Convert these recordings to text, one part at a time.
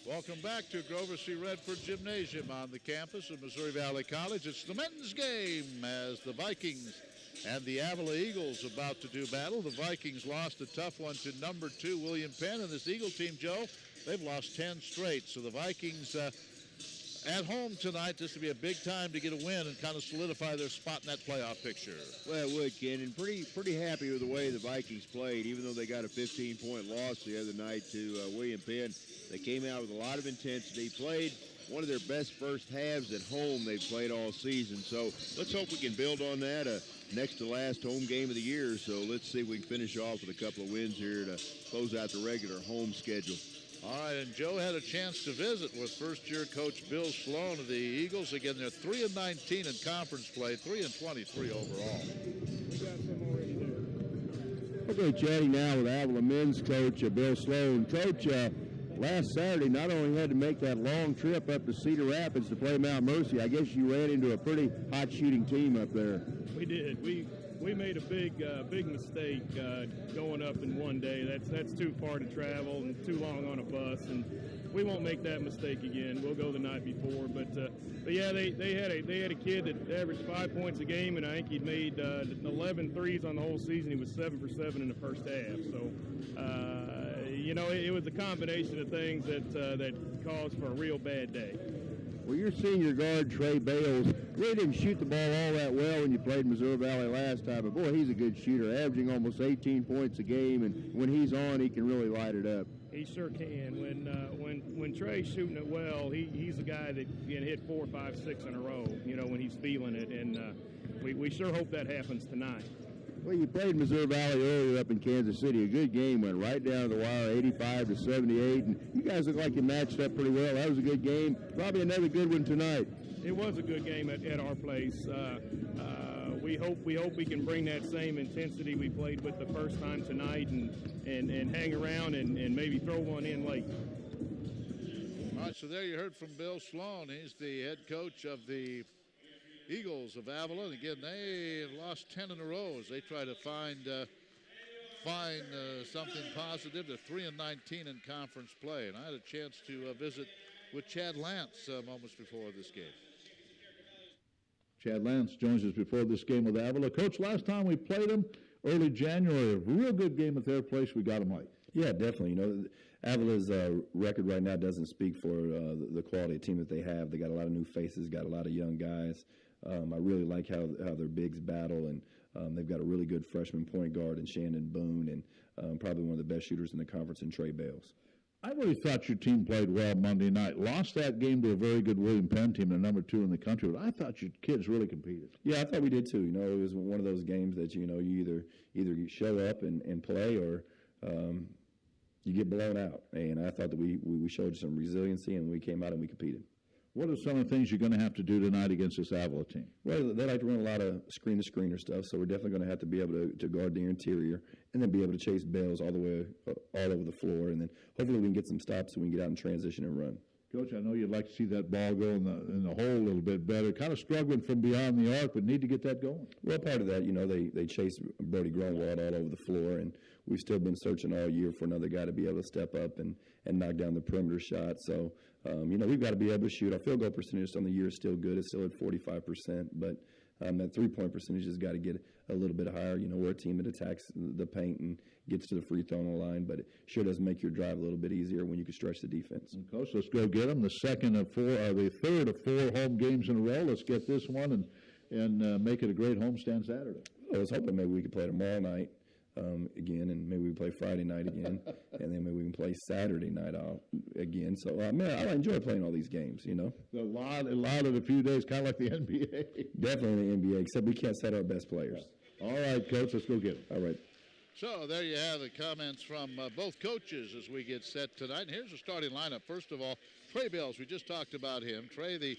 Welcome back to Grover C. Redford Gymnasium on the campus of Missouri Valley College. It's the men's game as the Vikings and the Avila Eagles about to do battle. The Vikings lost a tough one to number 2 William Penn, and this Eagle team, Joe, they've lost 10 straight. So the Vikings at home tonight, this would be a big time to get a win and kind of solidify their spot in that playoff picture. Well, it would, Ken, and pretty happy with the way the Vikings played, even though they got a 15-point loss the other night to William Penn. They came out with a lot of intensity, played one of their best first halves at home they've played all season. So let's hope we can build on that. Next to last home game of the year, so let's see if we can finish off with a couple of wins here to close out the regular home schedule. All right, and Joe had a chance to visit with first-year coach Bill Sloan of the Eagles. Again, they're 3-19 in conference play, 3-23 overall. We got some already there. Okay, chatting now with Avila men's coach Bill Sloan. Coach, last Saturday not only had to make that long trip up to Cedar Rapids to play Mount Mercy, I guess you ran into a pretty hot shooting team up there. We did. We made a big mistake going up in one day. That's too far to travel and too long on a bus, and we won't make that mistake again. We'll go the night before. But yeah, they had a kid that averaged 5 points a game, and I think he'd made 11 threes on the whole season. He was 7 for 7 in the first half. So it was a combination of things that caused for a real bad day. Well, your senior guard, Trey Bales, really didn't shoot the ball all that well when you played Missouri Valley last time, but boy, he's a good shooter, averaging almost 18 points a game, and when he's on, he can really light it up. He sure can. When Trey's shooting it well, he's a guy that can hit 4, 5, 6 in a row, when he's feeling it, and we sure hope that happens tonight. Well, you played Missouri Valley earlier up in Kansas City. A good game, went right down to the wire, 85-78, and you guys look like you matched up pretty well. That was a good game. Probably another good one tonight. It was a good game at our place. We hope we can bring that same intensity we played with the first time tonight and hang around and maybe throw one in late. All right, so there you heard from Bill Sloan. He's the head coach of the Eagles of Avila, and again, they lost 10 in a row as they try to find something positive. They're 3-19 in conference play, and I had a chance to visit with Chad Lance moments before this game. Chad Lance joins us before this game with Avila. Coach, last time we played them, early January, a real good game at their place. We got them right. Yeah, definitely. Avila's record right now doesn't speak for the quality of team that they have. They got a lot of new faces, got a lot of young guys. I really like how their bigs battle, and they've got a really good freshman point guard in Shandon Boone, and probably one of the best shooters in the conference in Trey Bales. I really thought your team played well Monday night. Lost that game to a very good William Penn team, the number 2 in the country, but I thought your kids really competed. Yeah, I thought we did too. It was one of those games that you either show up and play or you get blown out. And I thought that we showed some resiliency and we came out and we competed. What are some of the things you're going to have to do tonight against this Avila team? Well, they like to run a lot of screen-to-screener stuff, so we're definitely going to have to be able to guard the interior and then be able to chase Bales all over the floor, and then hopefully we can get some stops so we can get out in transition and run. Coach, I know you'd like to see that ball go in the hole a little bit better. Kind of struggling from beyond the arc, but need to get that going. Well, part of that, they chase Brody Grunwald all over the floor, and we've still been searching all year for another guy to be able to step up and knock down the perimeter shot. So, we've got to be able to shoot. Our field goal percentage on the year is still good. It's still at 45%, but that three-point percentage has got to get a little bit higher. We're a team that attacks the paint and gets to the free throw line, but it sure does make your drive a little bit easier when you can stretch the defense. And Coach, let's go get them. The third of 4 home games in a row. Let's get this one and make it a great homestand Saturday. I was hoping maybe we could play tomorrow night again, and maybe we play Friday night again, and then maybe we can play Saturday night again. So, I enjoy playing all these games, A lot of a few days, kind of like the NBA. Definitely the NBA, except we can't set our best players. Yeah. All right, Coach, let's go get them. All right. So there you have the comments from both coaches as we get set tonight. And here's the starting lineup. First of all, Trey Bales, we just talked about him. Trey, the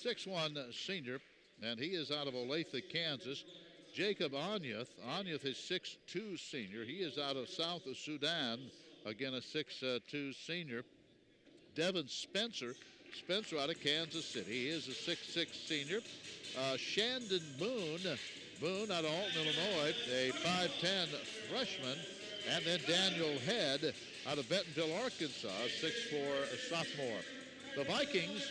6'1 senior, and he is out of Olathe, Kansas. Jacob Anyuth is 6'2 senior. He is out of South of Sudan, again a 6'2 senior. Devin Spencer out of Kansas City. He is a 6'6 senior. Shandon Boone out of Alton, Illinois, a 5'10 freshman. And then Daniel Head out of Bentonville, Arkansas, 6'4" sophomore. The Vikings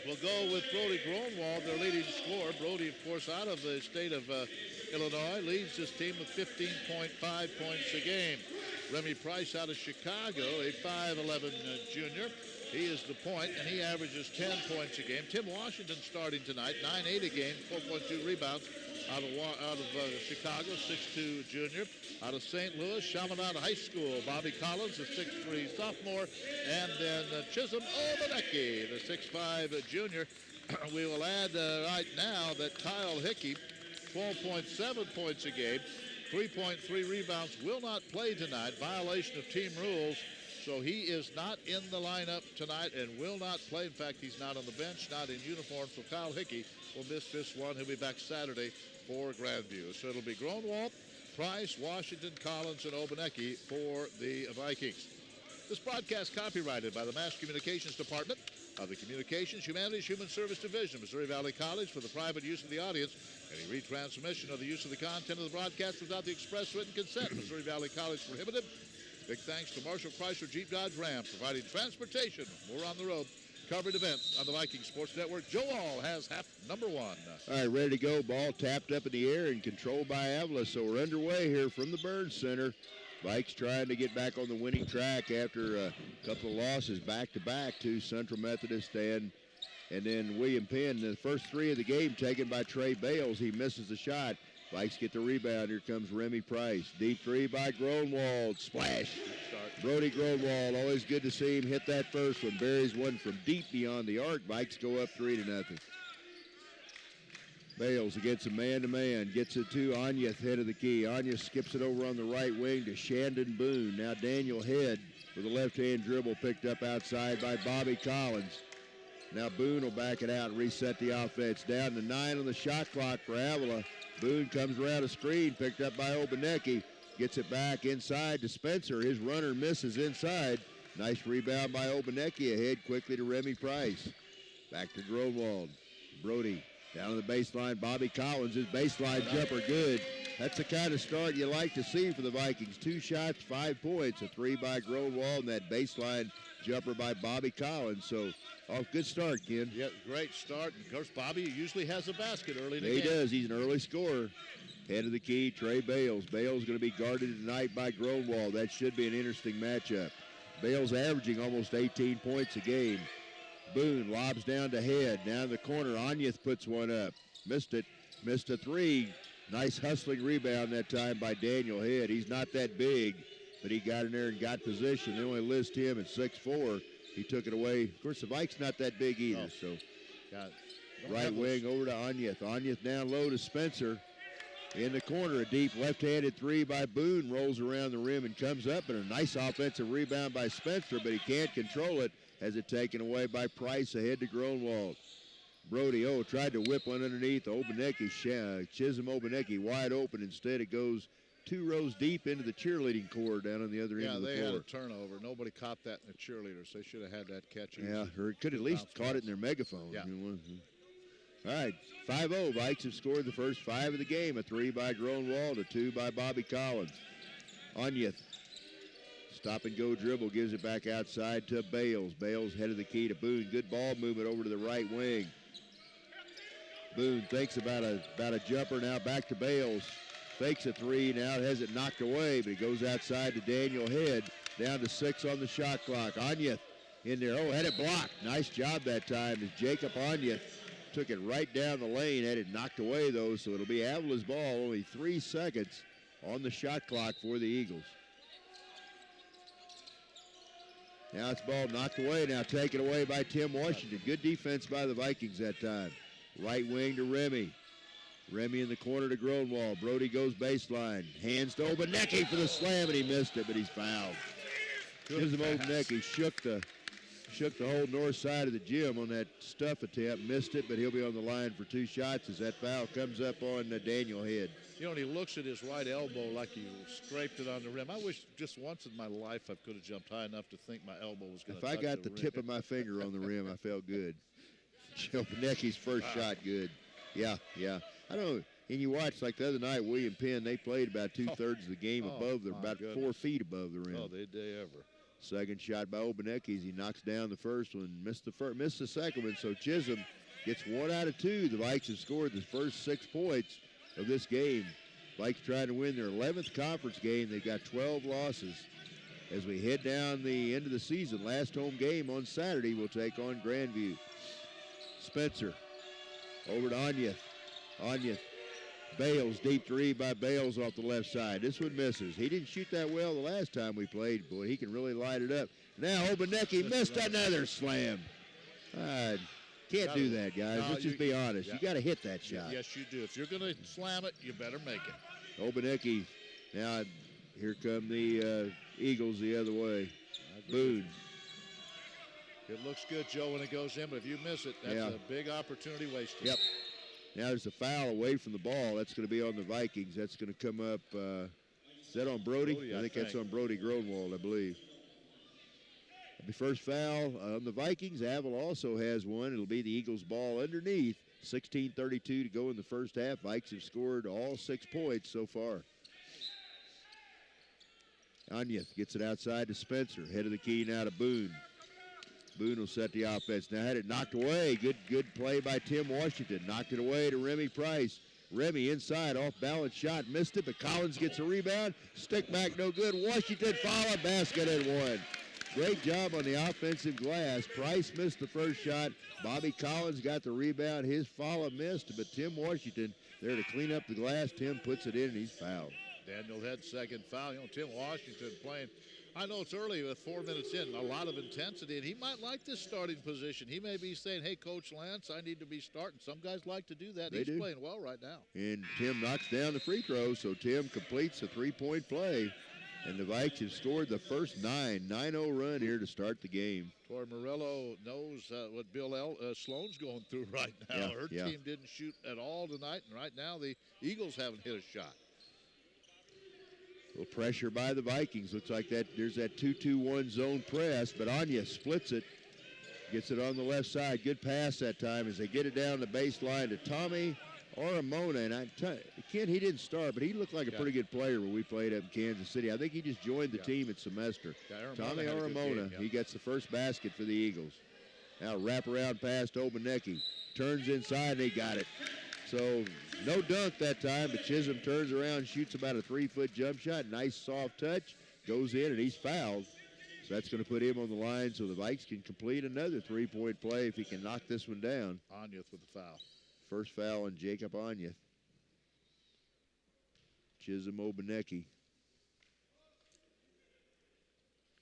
will go with Brody Gronwald, their leading scorer. Brody, of course, out of the state of Illinois, leads his team with 15.5 points a game. Remy Price out of Chicago, a 5'11" junior. He is the point, and he averages 10 points a game. Tim Washington starting tonight, 9-8 a game, 4.2 rebounds out of Chicago, 6'2" junior. Out of St. Louis, Chaminade High School, Bobby Collins, a 6'3" sophomore. And then Chisholm Obaneki, the 6'5" junior. We will add right now that Kyle Hickey, 12.7 points a game, 3.3 rebounds, will not play tonight. Violation of team rules. So he is not in the lineup tonight and will not play. In fact, he's not on the bench, not in uniform. So Kyle Hickey will miss this one. He'll be back Saturday for Grandview. So it'll be Gronwald, Price, Washington, Collins, and Obaneki for the Vikings. This broadcast copyrighted by the Mass Communications Department of the Communications, Humanities, Human Service Division, Missouri Valley College, for the private use of the audience. Any retransmission of the use of the content of the broadcast without the express written consent, Missouri Valley College prohibited. Big thanks to Marshall Chrysler Jeep Dodge Ram, providing transportation. More on the road. Covered events on the Viking Sports Network. Joe All has half number one. All right, ready to go. Ball tapped up in the air and controlled by Avila. So we're underway here from the Burns Center. Vikes trying to get back on the winning track after a couple of losses back-to-back to Central Methodist and then William Penn. The first three of the game taken by Trey Bales. He misses the shot. Vikes get the rebound. Here comes Remy Price. Deep three by Gronwald. Splash. Brody Gronwald, always good to see him hit that first one. Buries one from deep beyond the arc. Vikes go up 3-0. Bales against a man-to-man. Gets it to Anyeth, head of the key. Anyeth skips it over on the right wing to Shandon Boone. Now Daniel Head with a left-hand dribble picked up outside by Bobby Collins. Now Boone will back it out and reset the offense. Down to 9 on the shot clock for Avila. Boone comes around a screen, picked up by Obaneki. Gets it back inside to Spencer. His runner misses inside. Nice rebound by Obaneki. Ahead quickly to Remy Price. Back to Gronwald. Brody down on the baseline. Bobby Collins, his baseline jumper good. That's the kind of start you like to see for the Vikings. 2 shots, 5 points. A 3 by Gronwald and that baseline jumper by Bobby Collins. So, good start, Ken. Yeah, great start. And of course, Bobby usually has a basket early in the game. He does. He's an early scorer. Head of the key, Trey Bales. Bales going to be guarded tonight by Gronwald. That should be an interesting matchup. Bales averaging almost 18 points a game. Boone lobs down to Head. Down in the corner, Anyeth puts one up. Missed it. Missed a 3. Nice hustling rebound that time by Daniel Head. He's not that big, but he got in there and got position. They only list him at 6'4". He took it away. Of course, the Vikes not that big either. No. So right wing over to Anyeth. Anyeth down low to Spencer. In the corner, a deep left-handed 3 by Boone rolls around the rim and comes up, and a nice offensive rebound by Spencer, but he can't control it. Has it taken away by Price ahead to Gronwald. Brody, tried to whip one underneath. Obaneki, Chisholm Obaneki wide open. Instead, it goes 2 rows deep into the cheerleading court down on the other end of the floor. Yeah, they had a turnover. Nobody caught that in the cheerleaders. They should have had that catch. Yeah, or could at least caught it in their megaphone. Yeah. All right, 5-0. Vikes have scored the first 5 of the game. A 3 by Gronwald, a 2 by Bobby Collins. Anyeth, stop-and-go dribble, gives it back outside to Bales. Bales head of the key to Boone. Good ball movement over to the right wing. Boone thinks about a jumper, now back to Bales. Fakes a 3, now has it knocked away, but he goes outside to Daniel Head. Down to 6 on the shot clock. Anyeth in there. Had it blocked. Nice job that time as Jacob Anyeth took it right down the lane. Had it knocked away, though, so it'll be Avila's ball. Only 3 seconds on the shot clock for the Eagles. Now it's ball knocked away. Now taken away by Tim Washington. Good defense by the Vikings that time. Right wing to Remy. Remy in the corner to Gronwald. Brody goes baseline. Hands to Obaneki for the slam, and he missed it, but he's fouled. Chisholm Obaneki shook the whole north side of the gym on that stuff attempt. Missed it, but he'll be on the line for 2 shots as that foul comes up on Daniel Head. And he looks at his right elbow like he scraped it on the rim. I wish just once in my life I could have jumped high enough to think my elbow was going to touch If I got the rim. tip of my finger on the rim, I felt good. Obaneki's first shot good. Yeah. I don't know. And you watch, like the other night, William Penn, they played about two-thirds of the game above, they're about 4 feet above the rim. Oh, did they ever. Second shot by Obaneki as he knocks down the first one, missed the second one, so Chisholm gets 1 out of 2. The Vikes have scored the first 6 points of this game. Vikes trying to win their 11th conference game. They've got 12 losses. As we head down the end of the season, last home game on Saturday, we'll take on Grandview. Spencer over to Onyeth. Onyeth. Bales, deep three by Bales off the left side. This one misses. He didn't shoot that well the last time we played. Boy, he can really light it up. Now Obaneki missed another slam. Can't do that, guys. Let's just be honest. You got to hit that shot. Yes, you do. If you're going to slam it, you better make it. Obaneki. Now here come the Eagles the other way. Boone. It looks good, Joe, when it goes in, but if you miss it, that's a big opportunity wasted. Yep. Now there's a foul away from the ball. That's going to be on the Vikings. That's going to come up. Is that on Brody? I think that's on Brody Gronwald, I believe. The first foul on the Vikings. Avila also has one. It'll be the Eagles' ball underneath. 16:32 to go in the first half. Vikes have scored all 6 points so far. Onyeth gets it outside to Spencer. Head of the key now to Boone. Boone will set the offense. Now had it knocked away. Good play by Tim Washington. Knocked it away to Remy Price. Remy inside, off balance shot, missed it, but Collins gets a rebound. Stick back, no good. Washington foul, basket and one. Great job on the offensive glass. Price missed the first shot. Bobby Collins got the rebound. His follow missed, but Tim Washington there to clean up the glass. Tim puts it in, and he's fouled. Daniel Head, second foul. You know, Tim Washington playing. I know it's early with 4 minutes in, a lot of intensity, and he might like this starting position. He may be saying, hey, Coach Lance, I need to be starting. Some guys like to do that. He's playing well right now. And Tim knocks down the free throw, so Tim completes a 3-point play. And the Vikes have scored the first 9-0 run here to start the game. Tori Morello knows what Bill Sloan's going through right now. Her team didn't shoot at all tonight, and right now the Eagles haven't hit a shot. A little pressure by the Vikings. Looks like that there's that 2-2-1 zone press, but Anya splits it. Gets it on the left side. Good pass that time as they get it down the baseline to Tommy Aramona. And Ken, he didn't start, but he looked like a pretty good player when we played up in Kansas City. I think he just joined the team at semester. Tommy Aramona, he gets the first basket for the Eagles. Now wraparound pass to Obaneki. Turns inside, and he got it. So no dunk that time, but Chisholm turns around, shoots about a 3-foot jump shot. Nice soft touch. Goes in, and he's fouled. So that's going to put him on the line so the Vikes can complete another 3-point play if he can knock this one down. Onyeth with the foul. First foul on Jacob Onyeth. Chisholm Obaneki.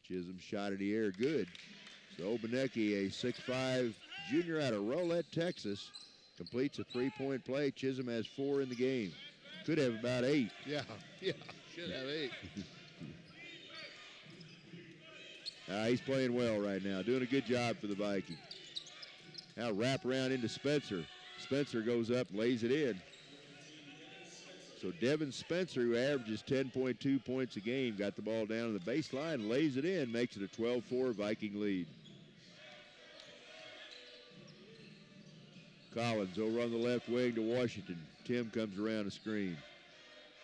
Chisholm shot in the air, good. So Obaneki, a 6'5" junior out of Rolette, Texas, completes a 3-point play. Chisholm has 4 in the game. Could have about 8. Yeah, should have 8. He's playing well right now, doing a good job for the Vikings. Now wrap around into Spencer. Spencer goes up, lays it in. So Devin Spencer, who averages 10.2 points a game, got the ball down on the baseline, lays it in, makes it a 12-4 Viking lead. Collins over on the left wing to Washington. Tim comes around a screen.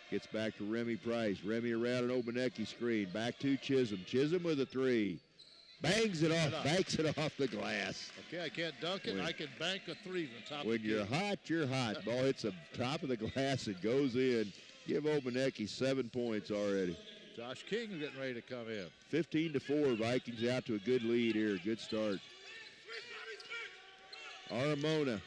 Gets back to Remy Price. Remy around an Obaneki screen. Back to Chisholm. Chisholm with a 3. Bangs it off. Banks it off the glass. Okay, I can't dunk it. I can bank a 3 from the top of the When you're hot, you're hot. Ball hits the top of the glass and goes in. Give Obaneki 7 points already. Josh King is getting ready to come in. 15-4. Vikings out to a good lead here. Good start. Aramona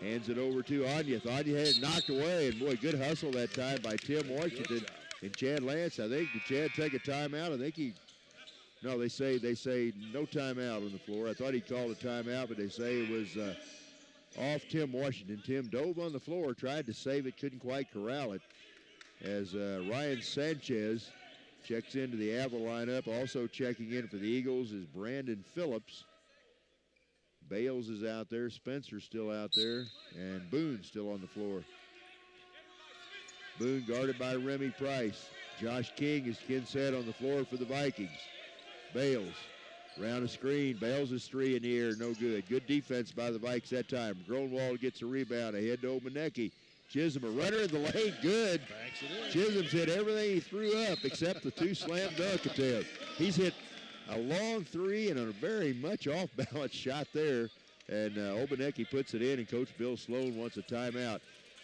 hands it over to Onyeth. Onyeth had it knocked away, and boy, good hustle that time by Tim Washington and Chad Lance. I think, did Chad take a timeout? I think no, they say no timeout on the floor. I thought he called a timeout, but they say it was off Tim Washington. Tim dove on the floor, tried to save it, couldn't quite corral it. As Ryan Sanchez checks into the Avila lineup. Also checking in for the Eagles is Brandon Phillips. Bales is out there, Spencer's still out there, and Boone's still on the floor. Boone guarded by Remy Price. Josh King, as Ken said, on the floor for the Vikings. Bales Round a screen, Bales' three in the air, no good. Good defense by the Vikes that time. Gronwald gets a rebound, ahead to Obanecki. Chisholm, a runner in the lane, good. Banks it in. Chisholm's hit everything he threw up except the two slam dunk attempts. He's hit a long three and a very much off-balance shot there. And Obanecki puts it in, and Coach Bill Sloan wants a timeout.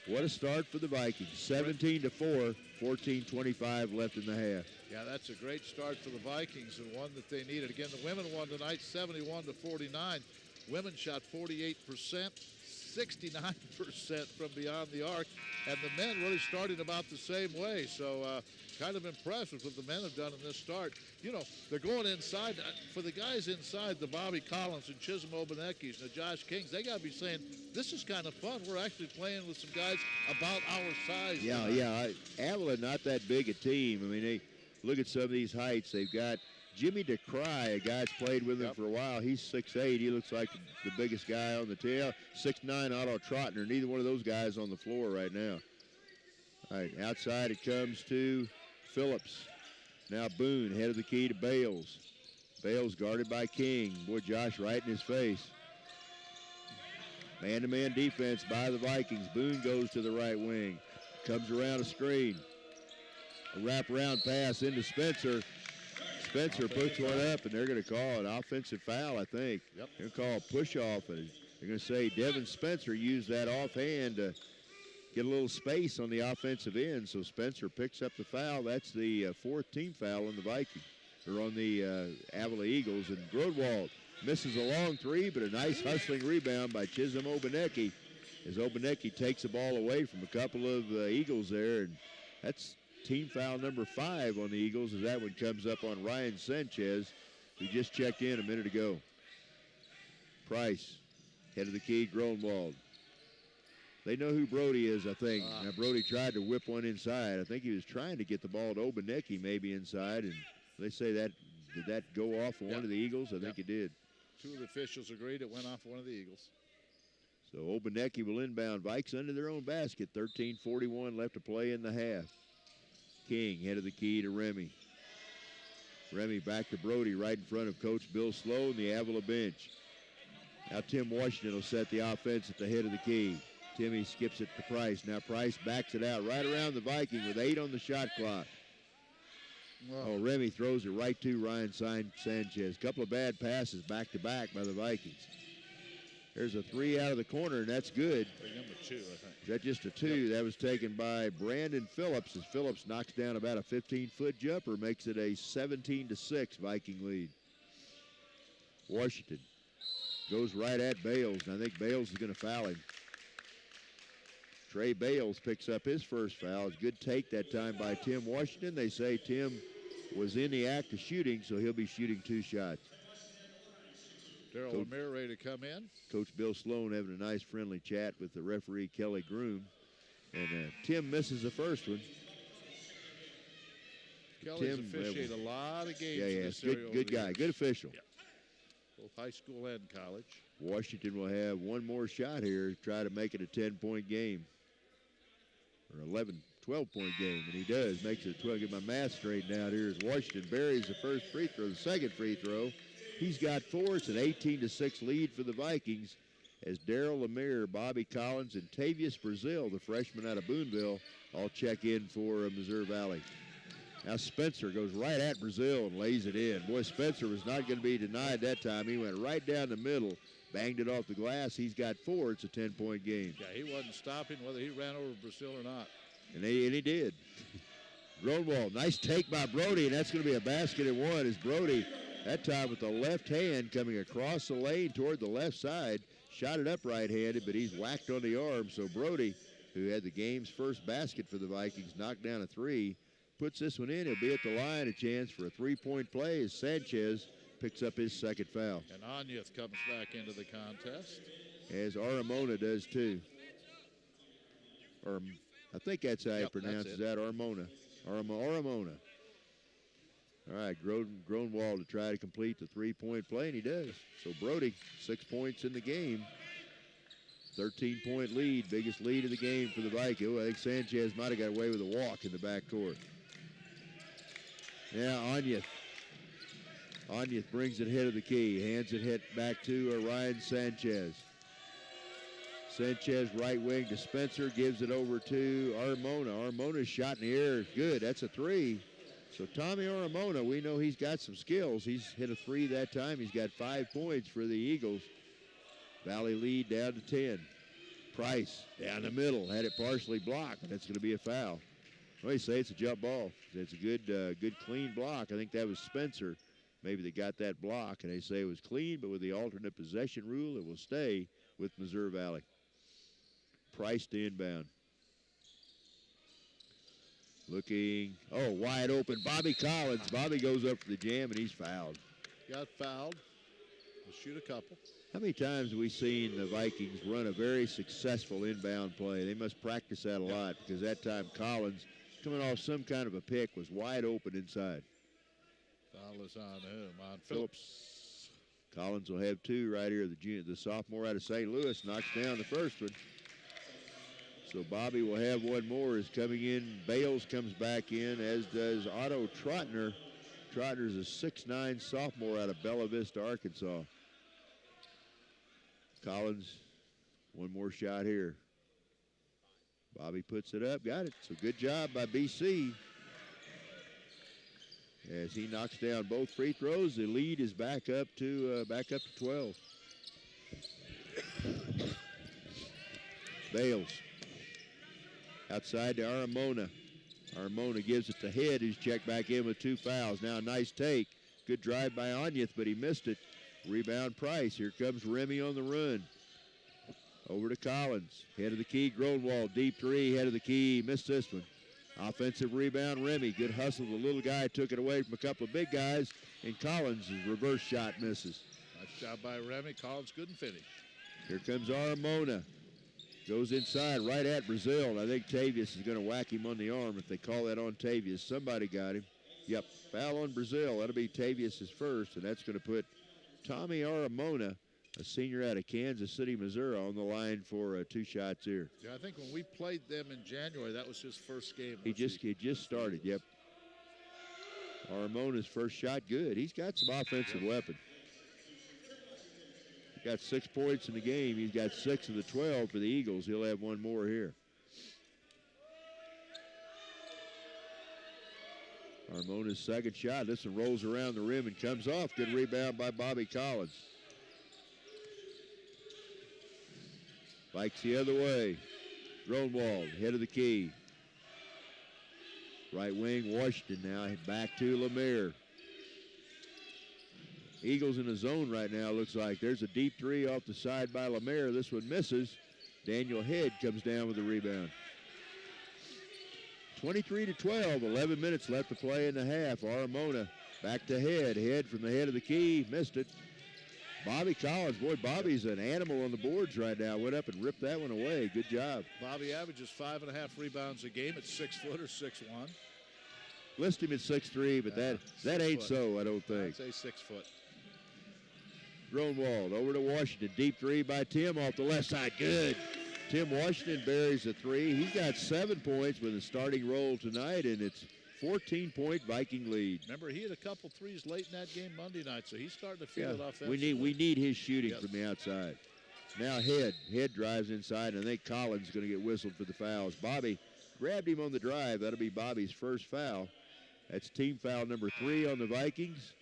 What a start for the Vikings. 17-4, 14:25 left in the half. Yeah, that's a great start for the Vikings and one that they needed. Again, the women won tonight 71-49. Women shot 48%, 69% from beyond the arc, and the men really started about the same way. So kind of impressed with what the men have done in this start. You know, they're going inside. For the guys inside, the Bobby Collins and Chisholm Obaneckis and the Josh Kings, they got to be saying, this is kind of fun. We're actually playing with some guys about our size. Yeah. Avila, not that big a team. I mean, they look at some of these heights. They've got Jimmy DeCry, a guy that's played with him for a while. He's 6'8". He looks like the biggest guy on the tail. 6'9", Otto Trotner. Neither one of those guys on the floor right now. All right, outside it comes to Phillips. Now Boone, head of the key to Bales. Bales guarded by King. Boy, Josh right in his face. Man-to-man defense by the Vikings. Boone goes to the right wing. Comes around a screen. A wraparound pass into Spencer. Spencer puts one up, and they're going to call an offensive foul, I think. Yep. They're going to call a push-off, and they're going to say Devin Spencer used that offhand to get a little space on the offensive end, so Spencer picks up the foul. That's the fourth team foul on the Vikings, or on the Avila Eagles. And Grodwald misses a long three, but a nice hustling rebound by Chisholm Obanecki as Obanecki takes the ball away from a couple of Eagles there, and that's team foul number 5 on the Eagles as that one comes up on Ryan Sanchez, who just checked in a minute ago. Price, head of the key, Gronwald. They know who Brody is, I think. Now, Brody tried to whip one inside. I think he was trying to get the ball to Obanecki maybe inside, and they say that, did that go off for one of the Eagles? I think it did. Two of the officials agreed it went off one of the Eagles. So Obanecki will inbound. Vikes under their own basket. 13:41 left to play in the half. King, head of the key to Remy. Remy back to Brody right in front of Coach Bill Sloan, the Avila bench. Now Tim Washington will set the offense at the head of the key. Timmy skips it to Price. Now Price backs it out right around the Viking with 8 on the shot clock. Oh, Remy throws it right to Ryan Sanchez. Couple of bad passes back-to-back by the Vikings. There's a 3 out of the corner, and that's good. Number 2, I think. Is that just a 2? Yep. That was taken by Brandon Phillips as Phillips knocks down about a 15-foot jumper, makes it a 17-6 Viking lead. Washington goes right at Bales, and I think Bales is going to foul him. Trey Bales picks up his first foul. It's a good take that time by Tim Washington. They say Tim was in the act of shooting, so he'll be shooting 2 shots. Darryl Lemire ready to come in. Coach Bill Sloan having a nice friendly chat with the referee Kelly Groom. And Tim misses the first one. Kelly's officiated a lot of games in this area. Good guy, good official. Yeah. Both high school and college. Washington will have one more shot here to try to make it a 10-point game. Or 12-point game, and he does. Makes it 12. Get my math straightened out here as Washington buries the first free throw, the second free throw. He's got 4. It's an 18-6 lead for the Vikings as Darryl Lemire, Bobby Collins, and Tavius Brazil, the freshman out of Boonville, all check in for Missouri Valley. Now Spencer goes right at Brazil and lays it in. Boy, Spencer was not going to be denied that time. He went right down the middle, banged it off the glass. He's got 4. It's a 10-point game. Yeah, he wasn't stopping whether he ran over Brazil or not. And he did. Gronwald, nice take by Brody, and that's going to be a basket and one as Brody, that time with the left hand coming across the lane toward the left side, shot it up right-handed, but he's whacked on the arm. So Brody, who had the game's first basket for the Vikings, knocked down a 3, puts this one in. He'll be at the line, a chance for a 3-point play as Sanchez picks up his second foul. And Anyeth comes back into the contest. As Aramona does too. Or I think that's how he pronounces that, Aramona. Aramona. All right, Gronwald to try to complete the 3-point play, and he does. So Brody, 6 points in the game. 13-point lead, biggest lead of the game for the Vikings. I think Sanchez might have got away with a walk in the backcourt. Now Anyeth. Onyeth brings it head of the key, hands it back to Ryan Sanchez. Sanchez right wing to Spencer, gives it over to Armona. Armona's shot in the air is good. That's a three. So Tommy Armona, we know he's got some skills. He's hit a three that time. He's got 5 points for the Eagles. Valley lead down to 10. Price down the middle, had it partially blocked, and it's going to be a foul. Well, you say it's a jump ball. It's a good clean block. I think that was Spencer. Maybe they got that block, and they say it was clean, but with the alternate possession rule, it will stay with Missouri Valley. Price to inbound. Looking, wide open. Bobby Collins. Bobby goes up for the jam, and he's fouled. Got fouled. We'll shoot a couple. How many times have we seen the Vikings run a very successful inbound play? They must practice that a lot, because that time Collins, coming off some kind of a pick, was wide open inside. Foul is on whom? On Phillips. Collins will have 2 right here. The sophomore out of St. Louis knocks down the first one. So Bobby will have 1 more. Is coming in. Bales comes back in, as does Otto Trotner. Trotner's a 6'9" sophomore out of Bella Vista, Arkansas. Collins, 1 more shot here. Bobby puts it up, got it. So good job by BC. As he knocks down both free throws, the lead is back up to 12. Bales outside to Armona. Armona gives it to Head, who's checked back in with 2 fouls. Now a nice take. Good drive by Onyeth, but he missed it. Rebound Price. Here comes Remy on the run. Over to Collins. Head of the key, Gronwald. Deep 3, head of the key. Missed this one. Offensive rebound, Remy. Good hustle. The little guy took it away from a couple of big guys, and Collins' reverse shot misses. Nice job by Remy. Collins couldn't finish. Here comes Armona. Goes inside right at Brazil. I think Tavius is going to whack him on the arm if they call that on Tavius. Somebody got him. Yep, foul on Brazil. That'll be Tavius' first, and that's going to put Tommy Armona, a senior out of Kansas City, Missouri, on the line for 2 shots here. Yeah, I think when we played them in January, that was his first game. He just started, yep. Armona's first shot, good. He's got some offensive weapon. He got 6 points in the game. He's got 6 of the 12 for the Eagles. He'll have 1 more here. Armona's second shot. This one rolls around the rim and comes off. Good rebound by Bobby Collins. Bikes the other way. Gronwald, head of the key. Right wing, Washington now back to Lemire. Eagles in the zone right now, looks like. There's a deep 3 off the side by Lemire. This one misses. Daniel Head comes down with the rebound. 23-12, 11 minutes left to play in the half. Armona back to Head. Head from the head of the key, missed it. Bobby Collins, boy, Bobby's an animal on the boards right now. Went up and ripped that one away. Good job. Bobby averages 5.5 rebounds a game at 6 foot or 6'1". List him at 6'3", but that ain't so, I don't think. I'd say 6 foot. Gronwald over to Washington. Deep 3 by Tim off the left side. Good. Tim Washington buries a 3. He's got 7 points with a starting role tonight, and it's 14-point Viking lead. Remember, he had a couple threes late in that game Monday night, so he's starting to feel it offensively. We need his shooting from the outside. Now Head drives inside, and I think Collins is going to get whistled for the fouls. Bobby grabbed him on the drive. That'll be Bobby's first foul. That's team foul number 3 on the Vikings.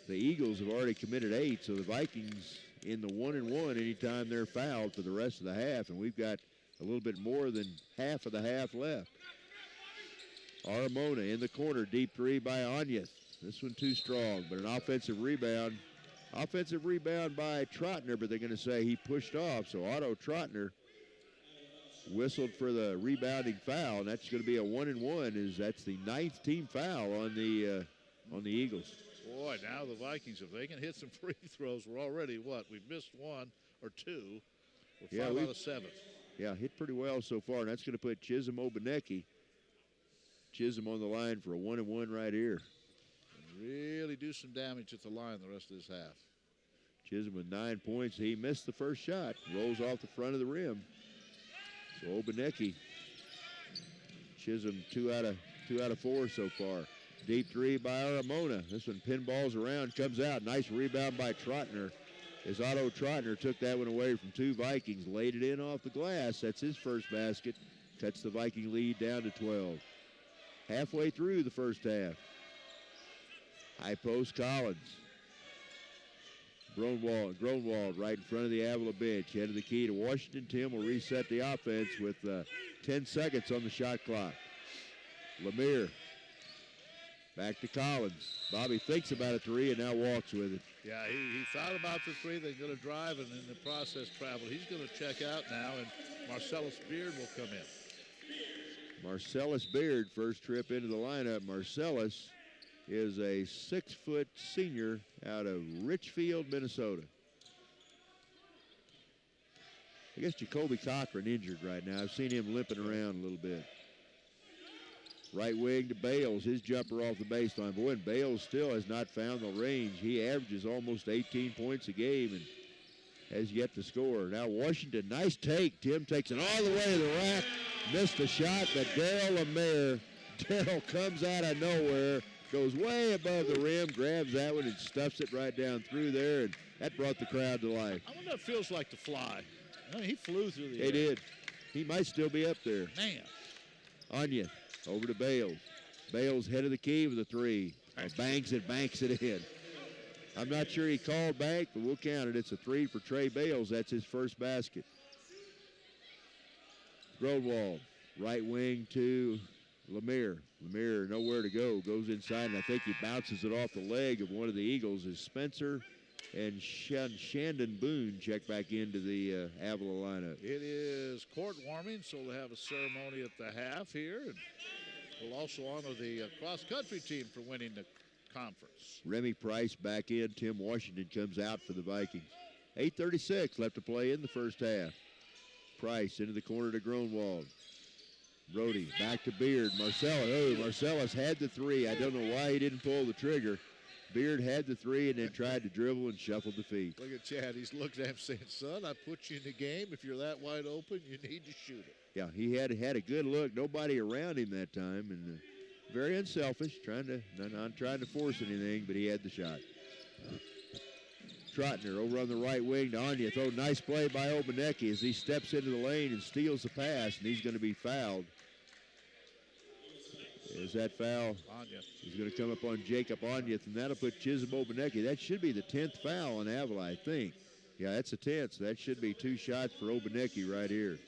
The Eagles have already committed 8, so the Vikings in the 1-and-1 anytime they're fouled for the rest of the half, and we've got a little bit more than half of the half left. Armona in the corner, deep 3 by Onyeth. This one too strong, but an offensive rebound. Offensive rebound by Trotner, but they're going to say he pushed off, so Otto Trotner whistled for the rebounding foul, and that's going to be a 1-and-1. That's the 9th team foul on the Eagles. Boy, now the Vikings, if they can hit some free throws, we're already we've missed 1 or 2. We're 5 out of 7. Yeah, hit pretty well so far, and that's going to put Chisholm Obanecki. Chisholm on the line for a 1-and-1 right here. And really do some damage at the line the rest of this half. Chisholm with 9 points. He missed the first shot. Rolls off the front of the rim. So Obanecki. Chisholm 2 out of 4 so far. Deep three by Aramona. This one pinballs around, comes out. Nice rebound by Trotner. As Otto Trotner took that one away from two Vikings, laid it in off the glass. That's his first basket. Cuts the Viking lead down to 12. Halfway through the first half. High post Collins. Gronwald right in front of the Avila bench. Head of the key to Washington. Tim will reset the offense with 10 seconds on the shot clock. Lemire back to Collins. Bobby thinks about a three and now walks with it. Yeah, he thought about the three. They're going to drive and in the process travel. He's going to check out now, and Marcellus Beard will come in. Marcellus Beard, first trip into the lineup. Marcellus is a 6-foot senior out of Richfield, Minnesota. I guess Jacoby Cochran injured right now. I've seen him limping around a little bit. Right wing to Bales, his jumper off the baseline. Boy, and Bales still has not found the range. He averages almost 18 points a game and has yet to score. Now Washington, nice take. Tim takes it all the way to the rack. Missed the shot, but Darryl Lemire. Darryl comes out of nowhere, goes way above the rim, grabs that one and stuffs it right down through there, and that brought the crowd to life. I wonder if it feels like to fly. I mean, he flew through the air. He did. He might still be up there. Man. Onion over to Bales. Bales head of the key with a three. Banks it in. I'm not sure he called back, but we'll count it. It's a three for Trey Bales. That's his first basket. Grodwald, right wing to Lemire. Lemire nowhere to go. Goes inside, and I think he bounces it off the leg of one of the Eagles as Spencer and Shandon Boone check back into the Avila lineup. It is court warming, so we'll have a ceremony at the half here. And we'll also honor the cross-country team for winning the conference. Remy Price back in. Tim Washington comes out for the Vikings. 8:36 left to play in the first half. Price into the corner to Gronwald. Brody back to Beard. Marcellus had the three. I don't know why he didn't pull the trigger. Beard had the three and then tried to dribble and shuffled the feet. Look at Chad. He's looking at him saying, son, I put you in the game. If you're that wide open, you need to shoot it. Yeah, he had a good look. Nobody around him that time. And very unselfish, not trying to force anything, but he had the shot. Trotner over on the right wing to Onyeth. Oh, nice play by Obaneki as he steps into the lane and steals the pass, and he's going to be fouled. Is that foul? Onyeth. He's going to come up on Jacob Onyeth, and that'll put Chisholm Obaneki. That should be the 10th foul on Avila, I think. Yeah, that's a 10th, so that should be 2 shots for Obaneki right here.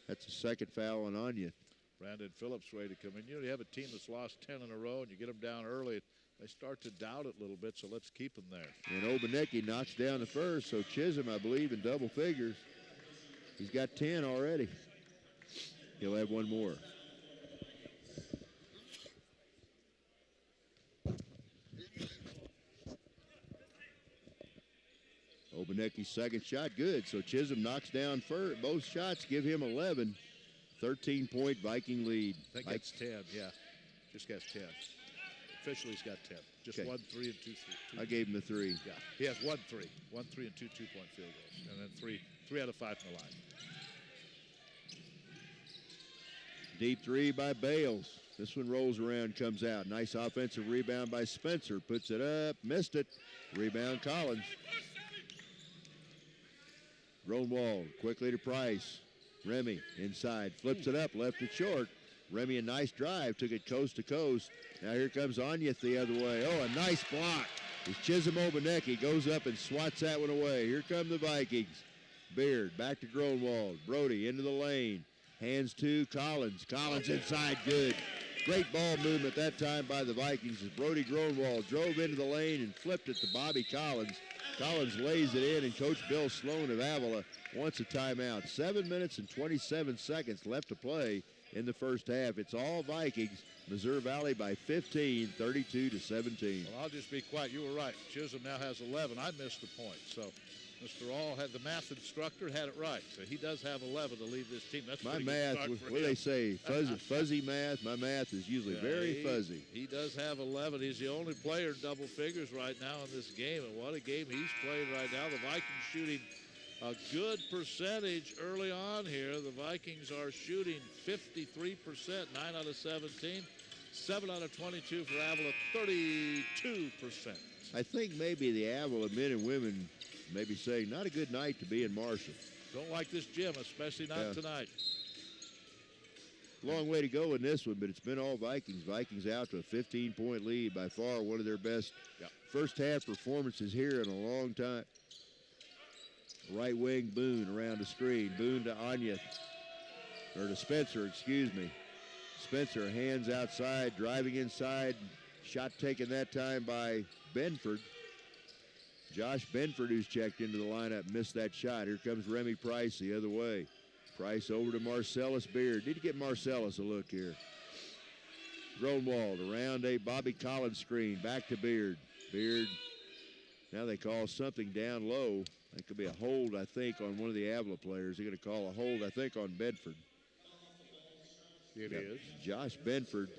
That's the second foul on Onyeth. Brandon Phillips ready to come in. You know, you have a team that's lost 10 in a row, and you get them down early. They start to doubt it a little bit, so let's keep them there. And Obaneki knocks down the first, so Chisholm, I believe, in double figures. He's got 10 already. He'll have one more. Obaneki's second shot, good. So Chisholm knocks down first. Both shots give him 11. 13-point Viking lead. I think that's 10, yeah. Just got 10. Officially, he's got 10. Just okay. 1 3 and 2 3. I gave him the 3. Yeah, he has 1 3. 1 3 and 2 2-point field goals. And then three out of 5 from the line. Deep three by Bales. This one rolls around, comes out. Nice offensive rebound by Spencer. Puts it up, missed it. Rebound Collins. Gronwald quickly to Price. Remy inside, flips it up, left it short. Remy a nice drive, took it coast to coast. Now here comes Onyeth the other way. Oh, a nice block. As Chisholm Obaneki goes up and swats that one away. Here come the Vikings. Beard back to Gronwald. Brody into the lane. Hands to Collins. Collins inside, good. Great ball movement that time by the Vikings as Brody Gronwald drove into the lane and flipped it to Bobby Collins. Collins lays it in, and Coach Bill Sloan of Avila wants a timeout. 7 minutes and 27 seconds left to play in the first half. It's all Vikings. Missouri Valley by 15, 32-17. Well, I'll just be quiet. You were right. Chisholm now has 11. I missed the point. So Mr. All had the math instructor had it right. So he does have 11 to lead this team. That's my math. What do they say? Fuzzy math. My math is usually very fuzzy. He does have 11. He's the only player in double figures right now in this game. And what a game he's played right now. The Vikings shooting a good percentage early on here. The Vikings are shooting 53%, 9 out of 17. 7 out of 22 for Avila, 32%. I think maybe the Avila men and women maybe saying not a good night to be in Marshall. Don't like this gym, especially not tonight. Long way to go in this one, but it's been all Vikings. Vikings out to a 15-point lead, by far one of their best first half performances here in a long time. Right wing Boone around the screen. Boone to Anya, or to Spencer, excuse me. Spencer, hands outside, driving inside. Shot taken that time by Benford. Josh Benford, who's checked into the lineup, missed that shot. Here comes Remy Price the other way. Price over to Marcellus Beard. Need to get Marcellus a look here. Gronwald around a Bobby Collins screen. Back to Beard. Beard. Now they call something down low. That could be a hold, I think, on one of the Avila players. They're going to call a hold, I think, on Bedford. It is. Josh Benford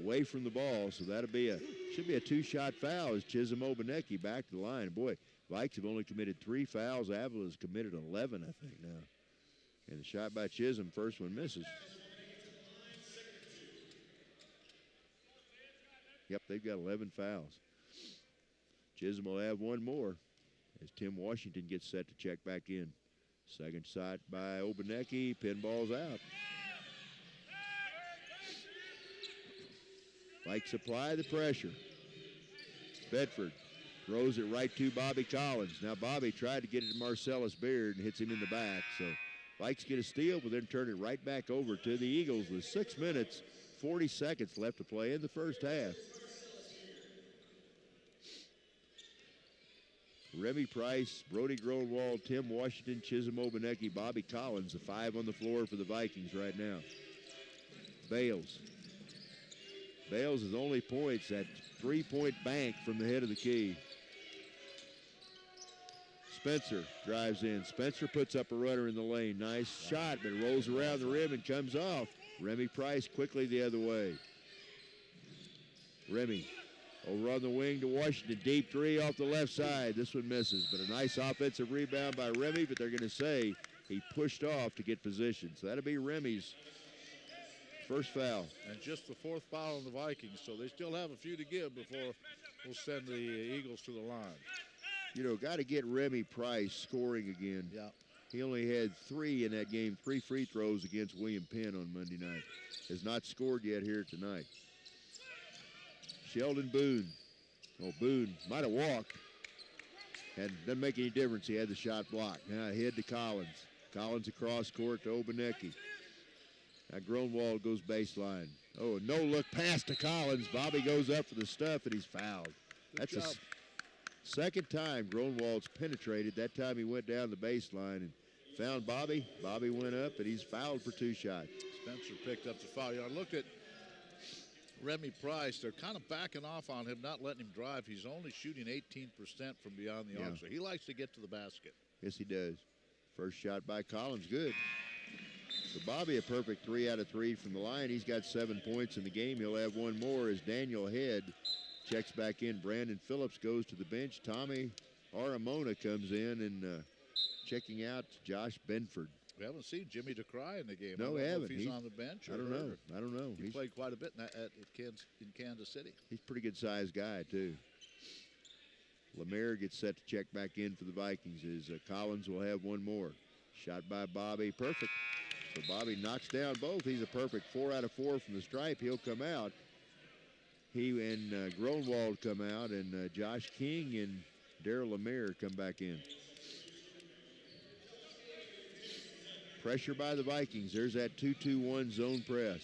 away from the ball, so that'll be should be a two-shot foul as Chisholm Obanecki back to the line. Boy, Vikes have only committed 3 fouls. Avila's committed 11, I think, now. And the shot by Chisholm, first one misses. Yep, they've got 11 fouls. Chisholm will have one more as Tim Washington gets set to check back in. Second shot by Obanecki. Pinball's out. Vikes apply the pressure. Bedford throws it right to Bobby Collins. Now Bobby tried to get it to Marcellus Beard and hits him in the back. So Vikes get a steal, but then turn it right back over to the Eagles with 6 minutes, 40 seconds left to play in the first half. Remy Price, Brody Gronwald, Tim Washington, Chisholm Obanecki, Bobby Collins, the 5 on the floor for the Vikings right now. Bales. Bales' only points at 3-point bank from the head of the key. Spencer drives in. Spencer puts up a runner in the lane. Nice shot, but rolls around the rim and comes off. Remy Price quickly the other way. Remy over on the wing to Washington. Deep three off the left side. This one misses, but a nice offensive rebound by Remy, but they're going to say he pushed off to get position. So that'll be Remy's first foul. And just the 4th foul on the Vikings, so they still have a few to give before we'll send the Eagles to the line. You know, got to get Remy Price scoring again. Yeah. He only had 3 in that game, 3 free throws against William Penn on Monday night. Has not scored yet here tonight. Sheldon Boone. Oh, Boone might have walked. Doesn't make any difference. He had the shot blocked. Now ahead to Collins. Collins across court to Obanecki. Now Gronwald goes baseline. Oh, a no-look pass to Collins. Bobby goes up for the stuff, and he's fouled. That's the second time Gronwald's penetrated. That time he went down the baseline and found Bobby. Bobby went up, and he's fouled for 2 shots. Spencer picked up the foul. I looked at Remy Price. They're kind of backing off on him, not letting him drive. He's only shooting 18% from beyond the arc, so he likes to get to the basket. Yes, he does. First shot by Collins, good. So Bobby, a perfect 3 out of 3 from the line. He's got 7 points in the game. He'll have one more as Daniel Head checks back in. Brandon Phillips goes to the bench. Tommy Aramona comes in and checking out Josh Benford. We haven't seen Jimmy DeCry in the game. No, we haven't. He's on the bench. I don't know. He played quite a bit in Kansas City. He's a pretty good-sized guy, too. Lemaire gets set to check back in for the Vikings as Collins will have one more. Shot by Bobby, perfect. So Bobby knocks down both. He's a perfect 4 out of 4 from the stripe. He'll come out. He and Gronwald come out, and Josh King and Darryl Lemaire come back in. Pressure by the Vikings. There's that 2-2-1 zone press.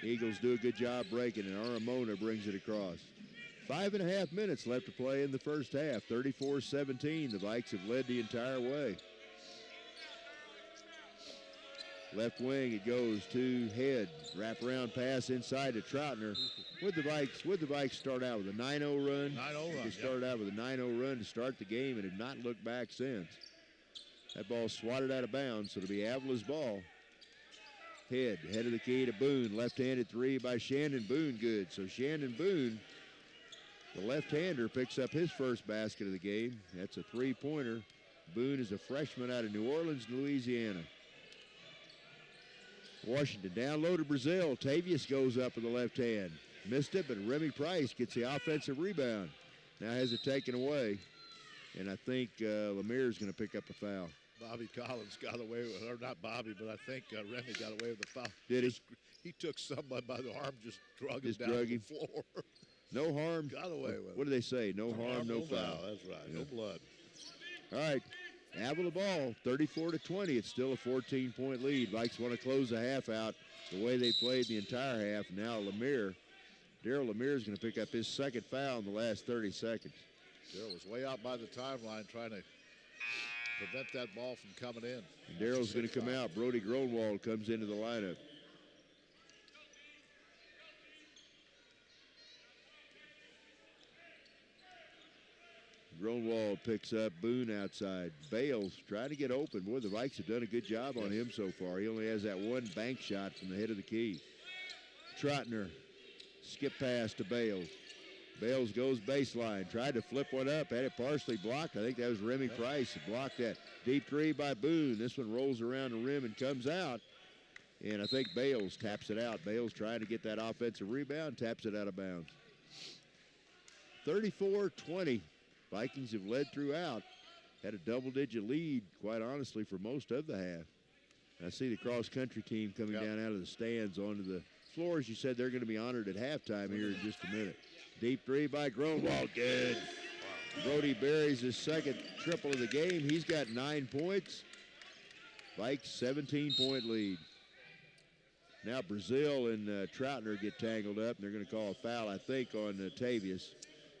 Eagles do a good job breaking, and Aramona brings it across. 5.5 minutes left to play in the first half. 34-17. The Vikes have led the entire way. Left wing, it goes to Head. Wraparound pass inside to Troutner. Would the Vikes start out with a 9-0 run? 9-0 run. They started out with a 9-0 run to start the game and have not looked back since. That ball swatted out of bounds, so it'll be Avila's ball. Head of the key to Boone. Left-handed 3 by Shandon Boone, good. So Shandon Boone, the left-hander, picks up his first basket of the game. That's a 3-pointer. Boone is a freshman out of New Orleans, Louisiana. Washington down low to Brazil. Tavius goes up with the left hand. Missed it, but Remy Price gets the offensive rebound. Now has it taken away. And I think Lemire is going to pick up a foul. Bobby Collins got away with it, or not Bobby, but I think Remy got away with the foul. Did he? He took somebody by the arm, just drug him Just down drug to him. the floor. No harm. Got away with it. What do they say? No harm, no foul. That's right. Yeah. No blood. All right. Avila ball, 34-20. It's still a 14-point lead. Vikes want to close the half out the way they played the entire half. Now Daryl Lemire is going to pick up his second foul in the last 30 seconds. Daryl was way out by the timeline trying to prevent that ball from coming in. And Daryl's going to come out. Brody Gronwald comes into the lineup. Gronwald picks up Boone outside. Bales trying to get open. Boy, the Vikes have done a good job on him so far. He only has that one bank shot from the head of the key. Trotner, skip pass to Bales. Bales goes baseline. Tried to flip one up. Had it partially blocked. I think that was Remy Price who blocked that. Deep three by Boone. This one rolls around the rim and comes out. And I think Bales taps it out. Bales trying to get that offensive rebound. Taps it out of bounds. 34-20. Vikings have led throughout. Had a double-digit lead, quite honestly, for most of the half. I see the cross-country team coming down out of the stands onto the floor. As you said, they're going to be honored at halftime here in just a minute. Deep three by Gronwald. Good. Brody buries his second triple of the game. He's got 9 points. Vikes 17-point lead. Now Brazil and Troutner get tangled up, and they're going to call a foul, I think, on Tavius.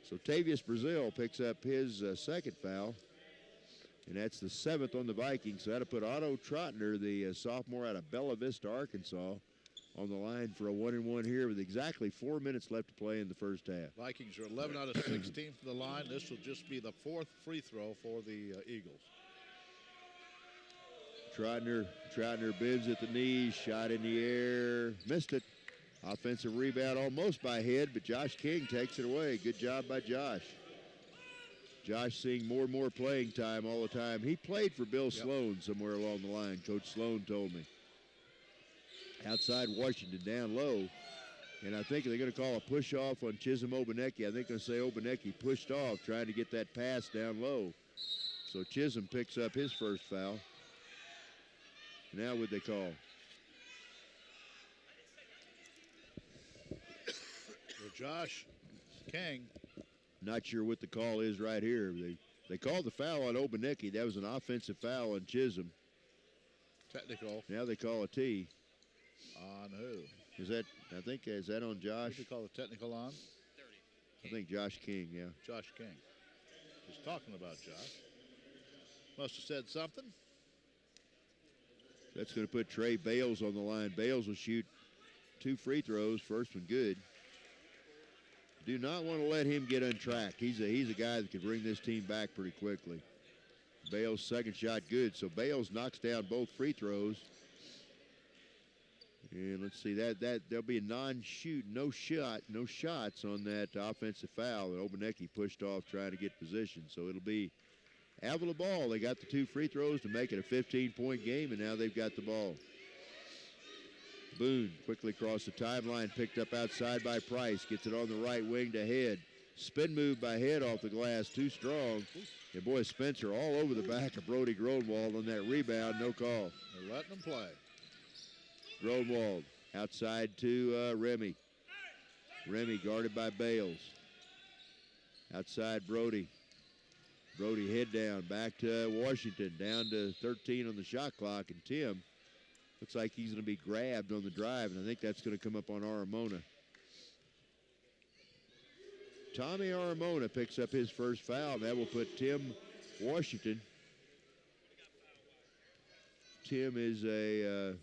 So Tavius Brazil picks up his second foul, and that's the 7th on the Vikings. So that'll put Otto Troutner, the sophomore out of Bella Vista, Arkansas, on the line for a 1-and-1 here with exactly 4 minutes left to play in the first half. Vikings are 11 out of 16 from the line. This will just be the 4th free throw for the Eagles. Troutner bibs at the knees, shot in the air, missed it. Offensive rebound almost by Head, but Josh King takes it away. Good job by Josh. Josh seeing more and more playing time all the time. He played for Bill Sloan somewhere along the line, Coach Sloan told me. Outside Washington down low, and I think they're going to call a push-off on Chisholm Obaneki. I think they're going to say Obaneki pushed off trying to get that pass down low. So Chisholm picks up his first foul. Now what they call? Josh King. Not sure what the call is right here. They called the foul on Obaneki. That was an offensive foul on Chisholm. Technical. Now they call a T. On who? Is that on Josh? Who they call the technical on? I think Josh King, yeah. Josh King. He's talking about Josh. Must have said something. That's going to put Trey Bales on the line. Bales will shoot 2 free throws. First one good. Do not want to let him get untracked. He's a guy that can bring this team back pretty quickly. Bales' second shot good. So Bales knocks down both free throws. And let's see, that there'll be a non-shoot, no shots on that offensive foul that Obaneki pushed off trying to get position. So it'll be Avila ball. They got the 2 free throws to make it a 15-point game, and now they've got the ball. Boone quickly across the timeline, picked up outside by Price, gets it on the right wing to Head. Spin move by Head off the glass, too strong. And boy, Spencer all over the back of Brody Gronwald on that rebound, no call. They're letting them play. Gronwald outside to Remy. Remy guarded by Bales. Outside Brody. Brody head down, back to Washington, down to 13 on the shot clock, and Tim looks like he's going to be grabbed on the drive, and I think that's going to come up on Aramona. Tommy Aramona picks up his first foul, and that will put Tim Washington. Tim is a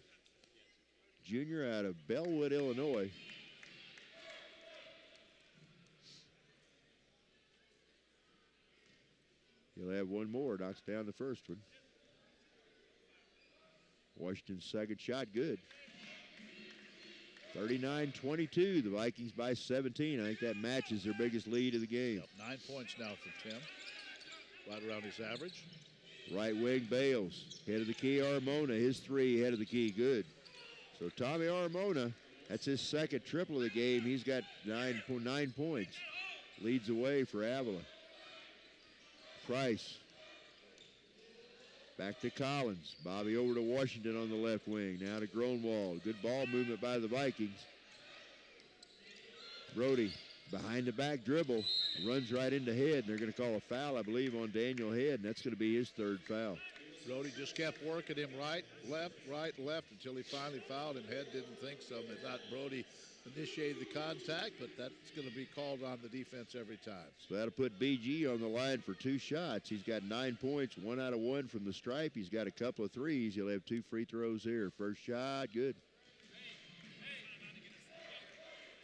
junior out of Bellwood, Illinois. He'll have one more, knocks down the first one. Washington's second shot, good. 39-22, the Vikings by 17. I think that matches their biggest lead of the game. 9 points now for Tim, right around his average. Right wing Bales, head of the key Aramona, his 3 head of the key, good. So Tommy Armona, that's his second triple of the game. He's got 9 points. Leads away for Avila. Price. Back to Collins. Bobby over to Washington on the left wing. Now to Gronwald. Good ball movement by the Vikings. Brody behind the back dribble. Runs right into Head, and they're going to call a foul, I believe, on Daniel Head, and that's going to be his third foul. Brody just kept working him right, left until he finally fouled him. Head didn't think so. They thought Brody initiated the contact, but that's going to be called on the defense every time. So that'll put BG on the line for 2 shots. He's got 9 points, 1 out of 1 from the stripe. He's got a couple of threes. He'll have 2 free throws here. First shot, good.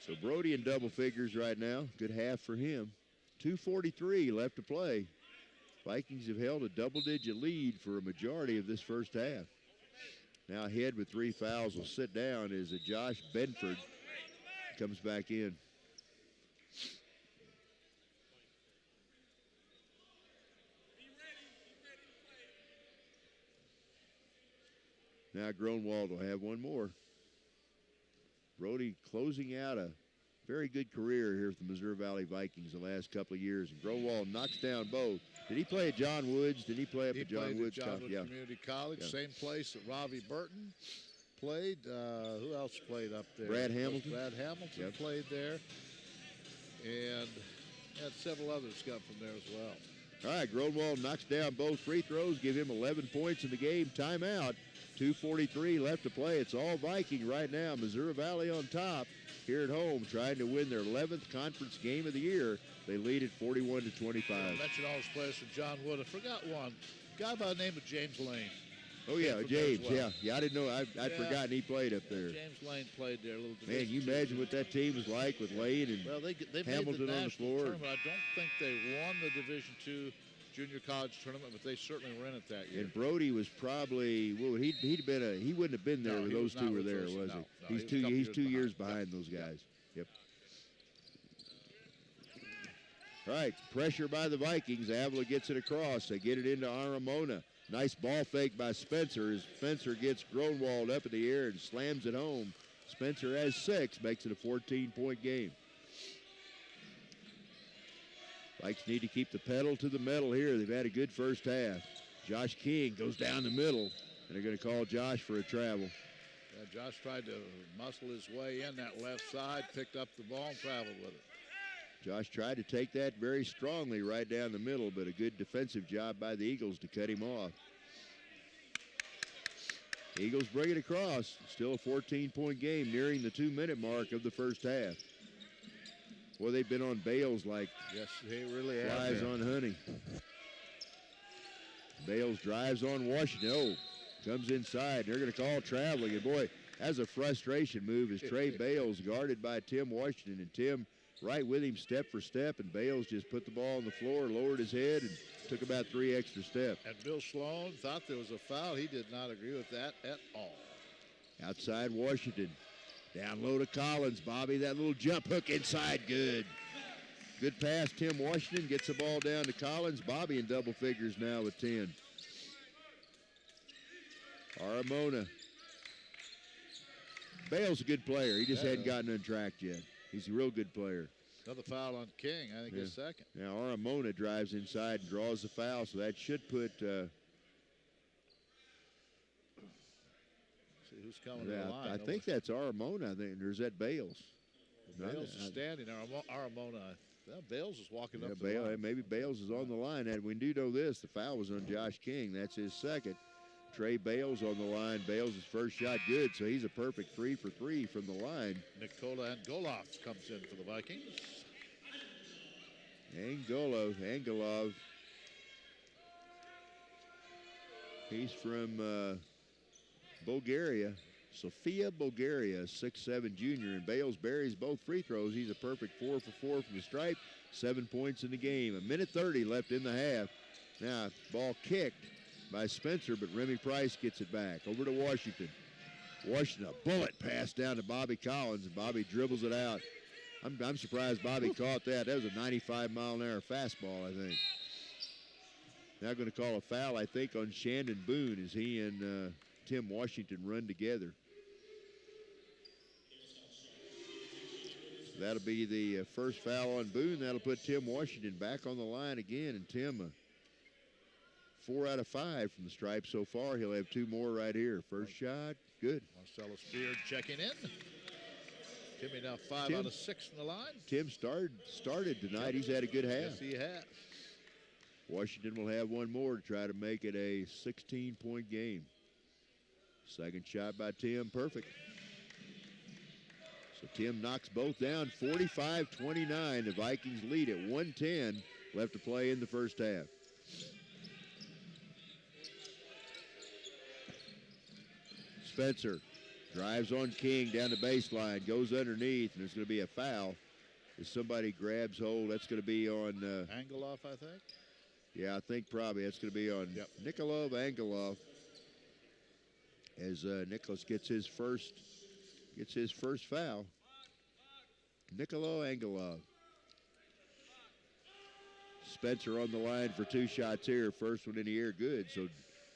So Brody in double figures right now. Good half for him. 2:43 left to play. Vikings have held a double-digit lead for a majority of this first half. Now Head with 3 fouls will sit down as Josh Benford comes back in. Now Gronwald will have one more. Brody closing out a very good career here for the Missouri Valley Vikings the last couple of years. And Gronwald knocks down both. Did he play at John Woods? Did he play up at John Woods? John Woods Community College, same place that Robbie Burton played. Who else played up there? Brad Hamilton. Brad Hamilton played there. And had several others come from there as well. All right, Gronwald knocks down both free throws, give him 11 points in the game. Timeout. 2:43 left to play. It's all Viking right now. Missouri Valley on top here at home, trying to win their 11th conference game of the year. They lead at 41-25. I mentioned all those players from John Wood. I forgot one. A guy by the name of James Lane. Oh, yeah, James. Well. Yeah, I didn't know. I'd forgotten he played up there. James Lane played there a little bit. Man, you imagine what that team was like with Lane and Hamilton made the on the floor. Tournament. I don't think they won the Division II junior college tournament, but they certainly were in it that year. And Brody was probably he wouldn't have been there when those two were there, was he? He's 2 years behind those guys. Yep. All right, pressure by the Vikings. Avila gets it across. They get it into Aramona. Nice ball fake by Spencer as Spencer gets Gronwald up in the air and slams it home. Spencer has 6, makes it a 14-point game. Vikes need to keep the pedal to the metal here. They've had a good first half. Josh King goes down the middle, and they're going to call Josh for a travel. Yeah, Josh tried to muscle his way in that left side, picked up the ball, and traveled with it. Josh tried to take that very strongly right down the middle, but a good defensive job by the Eagles to cut him off. Eagles bring it across. Still a 14-point game, nearing the 2-minute mark of the first half. Well, they've been on Bales like they really flies on honey. Bales drives on Washington. Oh, comes inside. They're going to call traveling. And boy, that's a frustration move as Trey Bales guarded by Tim Washington. And Tim right with him step for step. And Bales just put the ball on the floor, lowered his head, and took about 3 extra steps. And Bill Sloan thought there was a foul. He did not agree with that at all. Outside Washington. Down low to Collins. Bobby, that little jump hook inside, good. Good pass. Tim Washington gets the ball down to Collins. Bobby in double figures now with 10. Aramona. Bale's a good player. He just hadn't gotten untracked yet. He's a real good player. Another foul on King, I think his second. Now Aramona drives inside and draws the foul, so that should put who's coming to the line? I think that's Aramona, or is that Bales? Bales is standing there. Aramona. Well, Bales is walking up the line. Maybe Bales is on the line. And we do know this. The foul was on Josh King. That's his second. Trey Bales on the line. Bales' first shot good, so he's a perfect 3 for 3 from the line. Nikola Angolov comes in for the Vikings. Angolov. He's from Bulgaria. Sofia, Bulgaria, 6'7" junior. And Bales buries both free throws. He's a perfect 4 for 4 from the stripe. 7 points in the game. 1:30 left in the half. Now, ball kicked by Spencer, but Remy Price gets it back. Over to Washington. Washington, a bullet pass down to Bobby Collins, and Bobby dribbles it out. I'm surprised Bobby caught that. That was a 95-mile-an-hour fastball, I think. Now going to call a foul, I think, on Shandon Boone as he and Tim Washington run together. That'll be the first foul on Boone. That'll put Tim Washington back on the line again. And Tim, 4 out of 5 from the stripe so far. He'll have 2 more right here. First shot, good. Marcellus Beard checking in. Timmy now 5 out of 6 from the line. Tim started tonight. He's had a good half. Yes, he has. Washington will have 1 more to try to make it a 16-point game. Second shot by Tim, perfect. So Tim knocks both down, 45-29. The Vikings lead at 1:10 left to play in the first half. Spencer drives on King down the baseline, goes underneath, and there's going to be a foul as somebody grabs hold. That's going to be on Angeloff, I think. Yeah, I think probably that's going to be on Nikolov Angelov as Nicholas gets his first foul. Nikolov Angelov. Spencer on the line for 2 shots here. First one in the air, good. So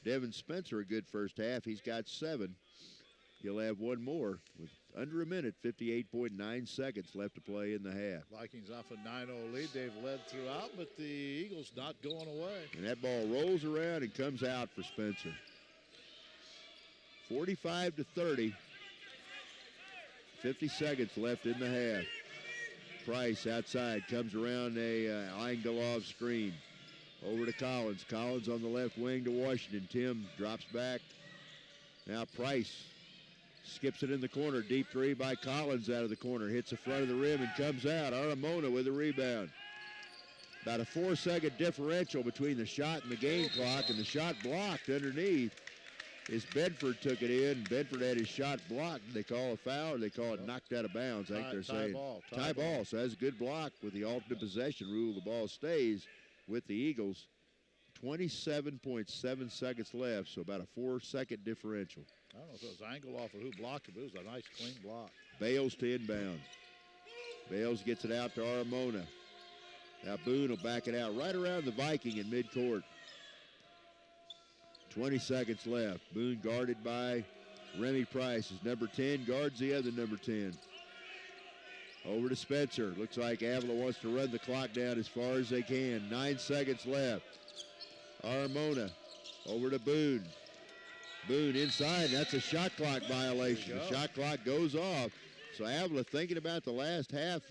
Devin Spencer, a good first half. He's got 7. He'll have 1 more with under a minute, 58.9 seconds left to play in the half. Vikings off a 9-0 lead. They've led throughout, but the Eagles not going away. And that ball rolls around and comes out for Spencer. 45-30. 50 seconds left in the half. Price outside comes around a Angelov screen. Over to Collins. Collins on the left wing to Washington. Tim drops back. Now Price skips it in the corner. Deep 3 by Collins out of the corner. Hits the front of the rim and comes out. Aramona with a rebound. About a 4-second differential between the shot and the game clock, and the shot blocked underneath. As Bedford took it in, Bedford had his shot blocked. They call a foul, or they call it knocked out of bounds. I think they're saying tie ball. So that's a good block with the alternate possession rule. The ball stays with the Eagles. 27.7 seconds left, so about a 4-second differential. I don't know if it was Angeloff or who blocked it, but it was a nice, clean block. Bales to inbound. Bales gets it out to Aramona. Now Boone will back it out right around the Viking in midcourt. 20 seconds left. Boone guarded by Remy Price. His number 10 guards the other number 10. Over to Spencer. Looks like Avila wants to run the clock down as far as they can. 9 seconds left. Aramona over to Boone. Boone inside. That's a shot clock violation. The shot clock goes off. So Avila thinking about the last shot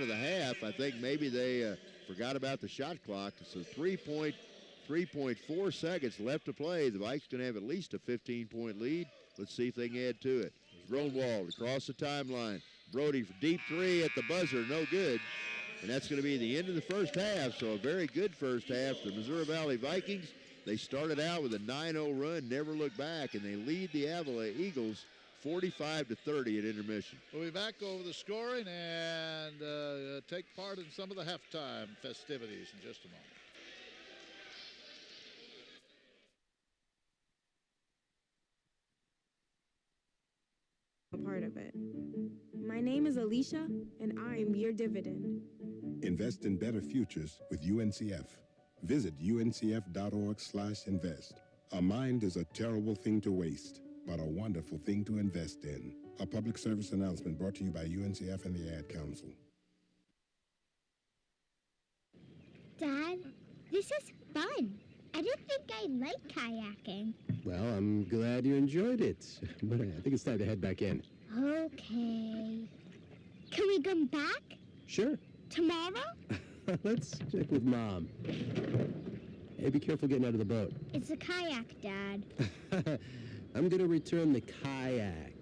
of the half. I think maybe they forgot about the shot clock. So 3.4 seconds left to play. The Vikes going to have at least a 15-point lead. Let's see if they can add to it. Grunwald across the timeline. Brody for deep 3 at the buzzer. No good. And that's going to be the end of the first half. So a very good first half. The Missouri Valley Vikings, they started out with a 9-0 run, never looked back, and they lead the Avila Eagles 45-30 at intermission. We'll be back over the scoring and take part in some of the halftime festivities in just a moment. A part of it. My name is Alicia, and I'm your dividend. Invest in better futures with UNCF. Visit uncf.org/invest. A mind is a terrible thing to waste, but a wonderful thing to invest in. A public service announcement brought to you by UNCF and the Ad Council. Dad, this is fun. I didn't think I liked kayaking. Well, I'm glad you enjoyed it, but I think it's time to head back in. Okay. Can we come back? Sure. Tomorrow? Let's check with Mom. Hey, be careful getting out of the boat. It's a kayak, Dad. I'm going to return the kayak.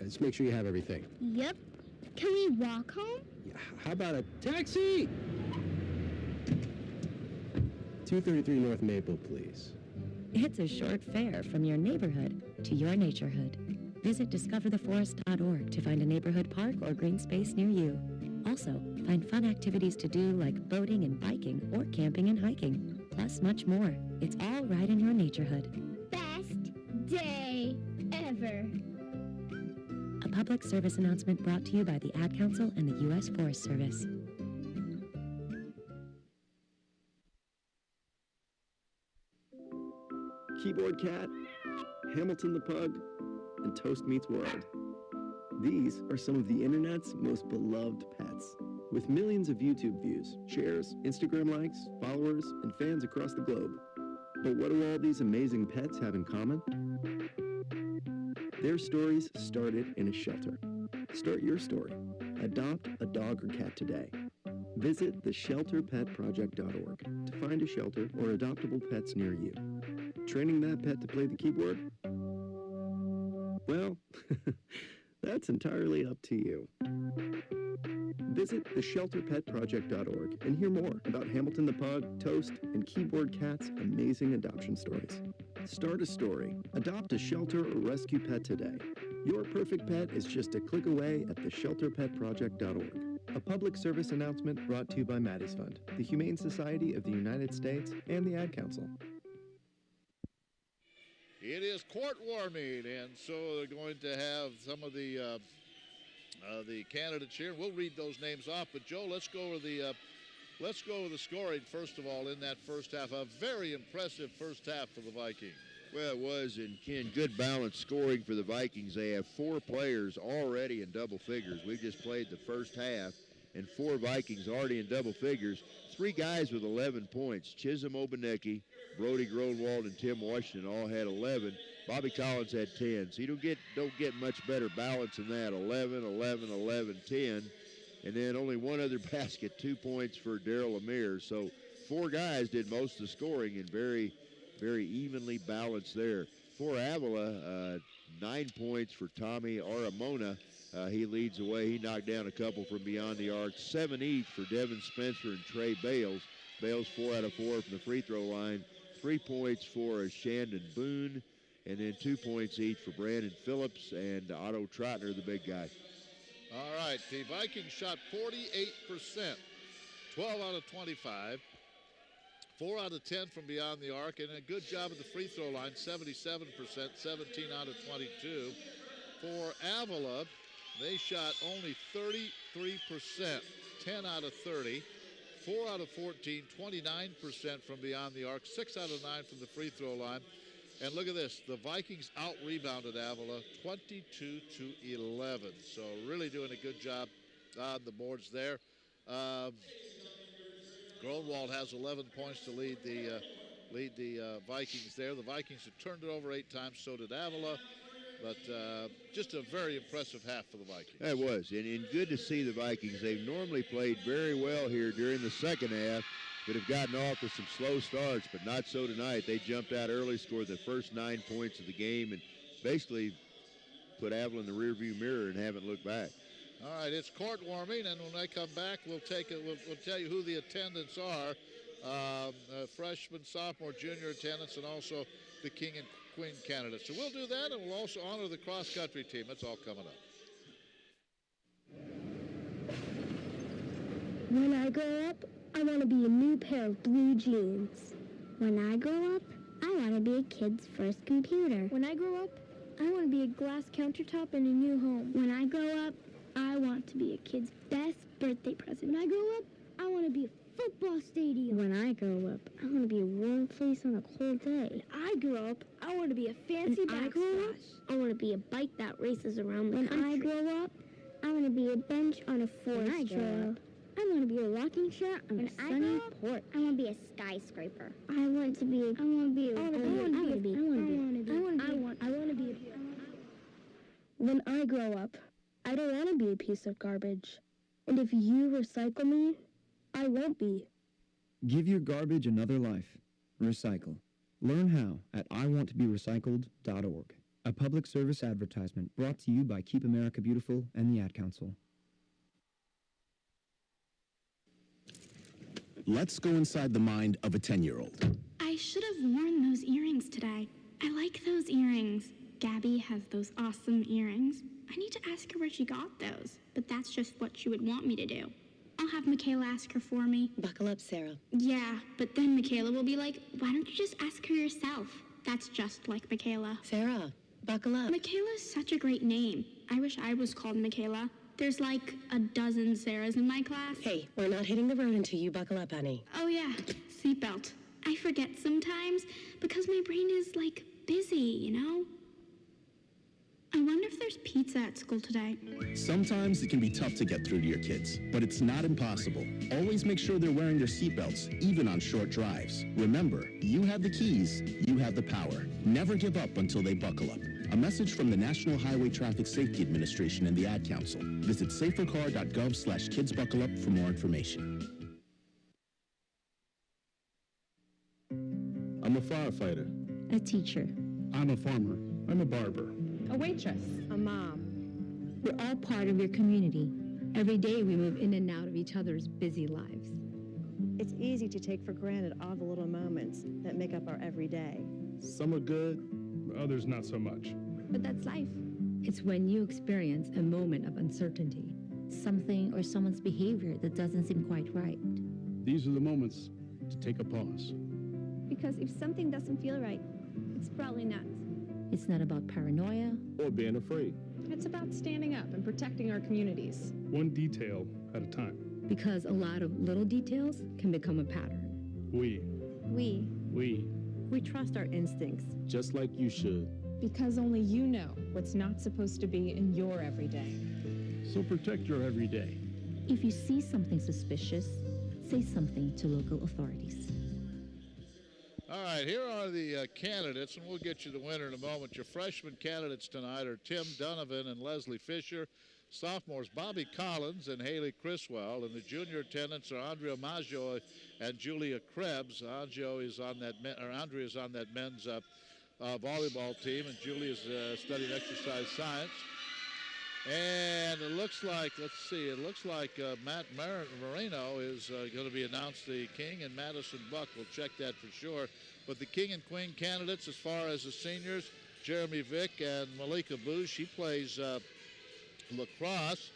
Let's make sure you have everything. Yep. Can we walk home? Yeah, how about a taxi? 233 North Maple, please. It's a short fare from your neighborhood to your naturehood. Visit discovertheforest.org to find a neighborhood park or green space near you. Also, find fun activities to do like boating and biking or camping and hiking, plus much more. It's all right in your naturehood. Best day ever. A public service announcement brought to you by the Ad Council and the U.S. Forest Service. Keyboard Cat, Hamilton the Pug, and Toast Meets World. These are some of the internet's most beloved pets. With millions of YouTube views, shares, Instagram likes, followers, and fans across the globe. But what do all these amazing pets have in common? Their stories started in a shelter. Start your story. Adopt a dog or cat today. Visit theshelterpetproject.org to find a shelter or adoptable pets near you. Training that pet to play the keyboard? Well, that's entirely up to you. Visit theshelterpetproject.org and hear more about Hamilton the Pug, Toast, and Keyboard Cat's amazing adoption stories. Start a story. Adopt a shelter or rescue pet today. Your perfect pet is just a click away at theshelterpetproject.org. A public service announcement brought to you by Maddie's Fund, the Humane Society of the United States, and the Ad Council. It is court warming, and so they're going to have some of the candidates here. We'll read those names off, but Joe, let's go over the scoring first of all in that first half. A very impressive first half for the Vikings. Well, it was, and Ken, good balanced scoring for the Vikings. They have 4 players already in double figures. We've just played the first half, and 4 Vikings already in double figures. 3 guys with 11 points. Chisholm Obanecki, Brody Gronwald, and Tim Washington all had 11. Bobby Collins had 10. So you don't get much better balance than that. 11, 11, 11, 10. And then only one other basket, 2 points for Darryl Amir. So 4 guys did most of the scoring and very, very evenly balanced there. For Avila, 9 points for Tommy Aramona. He leads the way. He knocked down a couple from beyond the arc. 7 each for Devin Spencer and Trey Bales. Bales 4 out of 4 from the free throw line. 3 points for Shandon Boone. And then 2 points each for Brandon Phillips and Otto Trotner, the big guy. All right, the Vikings shot 48%, 12 out of 25, 4 out of 10 from beyond the arc, and a good job at the free throw line, 77%, 17 out of 22. For Avila, they shot only 33%, 10 out of 30, 4 out of 14, 29% from beyond the arc, 6 out of 9 from the free throw line. And look at this, the Vikings out-rebounded Avila 22-11. So really doing a good job on the boards there. Gronwald has 11 points to lead the Vikings there. The Vikings have turned it over 8 times, so did Avila. But just a very impressive half for the Vikings. That was, and good to see the Vikings. They've normally played very well here during the second half, but have gotten off to some slow starts, but not so tonight. They jumped out early, scored the first 9 points of the game, and basically put Avila in the rearview mirror and haven't looked back. All right, it's court warming, and when I come back, we'll tell you who the attendants are. Freshman, sophomore, junior attendants, and also the King and Queen candidates. So we'll do that, and we'll also honor the cross-country team. That's all coming up. When I grow up, I want to be a new pair of blue jeans. When I grow up, I want to be a kid's first computer. When I grow up, I want to be a glass countertop in a new home. When I grow up, I want to be a kid's best birthday present. When I grow up, I want to be a football stadium. When I grow up, I want to be a warm place on a cold day. When I grow up, I want to be a fancy backsplash. I want to be a bike that races around the country. When I grow up, I want to be a bench on a forest trail. I want to be a rocking chair on a sunny porch. I want to be a skyscraper. When I grow up, I don't want to be a piece of garbage. And if you recycle me, I won't be. Give your garbage another life. Recycle. Learn how at iwanttoberecycled.org. A public service advertisement brought to you by Keep America Beautiful and the Ad Council. Let's go inside the mind of a 10-year-old. I should have worn those earrings today. I like those earrings. Gabby has those awesome earrings. I need to ask her where she got those, but that's just what she would want me to do. I'll have Michaela ask her for me. Buckle up, Sarah. Yeah, but then Michaela will be like, why don't you just ask her yourself? That's just like Michaela. Sarah, buckle up. Michaela's such a great name. I wish I was called Michaela. There's like a dozen Sarahs in my class. Hey, we're not hitting the road until you buckle up, honey. Oh yeah, seatbelt. I forget sometimes because my brain is like busy, you know? I wonder if there's pizza at school today. Sometimes it can be tough to get through to your kids, but it's not impossible. Always make sure they're wearing their seatbelts, even on short drives. Remember, you have the keys, you have the power. Never give up until they buckle up. A message from the National Highway Traffic Safety Administration and the Ad Council. Visit safercar.gov/kidsbuckleup for more information. I'm a firefighter. A teacher. I'm a farmer. I'm a barber. A waitress. A mom. We're all part of your community. Every day we move in and out of each other's busy lives. It's easy to take for granted all the little moments that make up our everyday. Some are good, others not so much. But that's life. It's when you experience a moment of uncertainty. Something or someone's behavior that doesn't seem quite right. These are the moments to take a pause. Because if something doesn't feel right, it's probably not. It's not about paranoia or being afraid. It's about standing up and protecting our communities. One detail at a time. Because a lot of little details can become a pattern. We trust our instincts. Just like you should. Because only you know what's not supposed to be in your everyday. So protect your everyday. If you see something suspicious, say something to local authorities. All right, here are the candidates, and we'll get you the winner in a moment. Your freshman candidates tonight are Tim Donovan and Leslie Fisher. Sophomores Bobby Collins and Haley Criswell. And the junior attendants are Andrea Maggio and Julia Krebs. Andrea is on that men's volleyball team, and Julia's studying exercise science. And it looks like, Matt Moreno is going to be announced the King, and Madison Buck will check that for sure. But the King and Queen candidates, as far as the seniors, Jeremy Vick and Malika Booz. She plays lacrosse.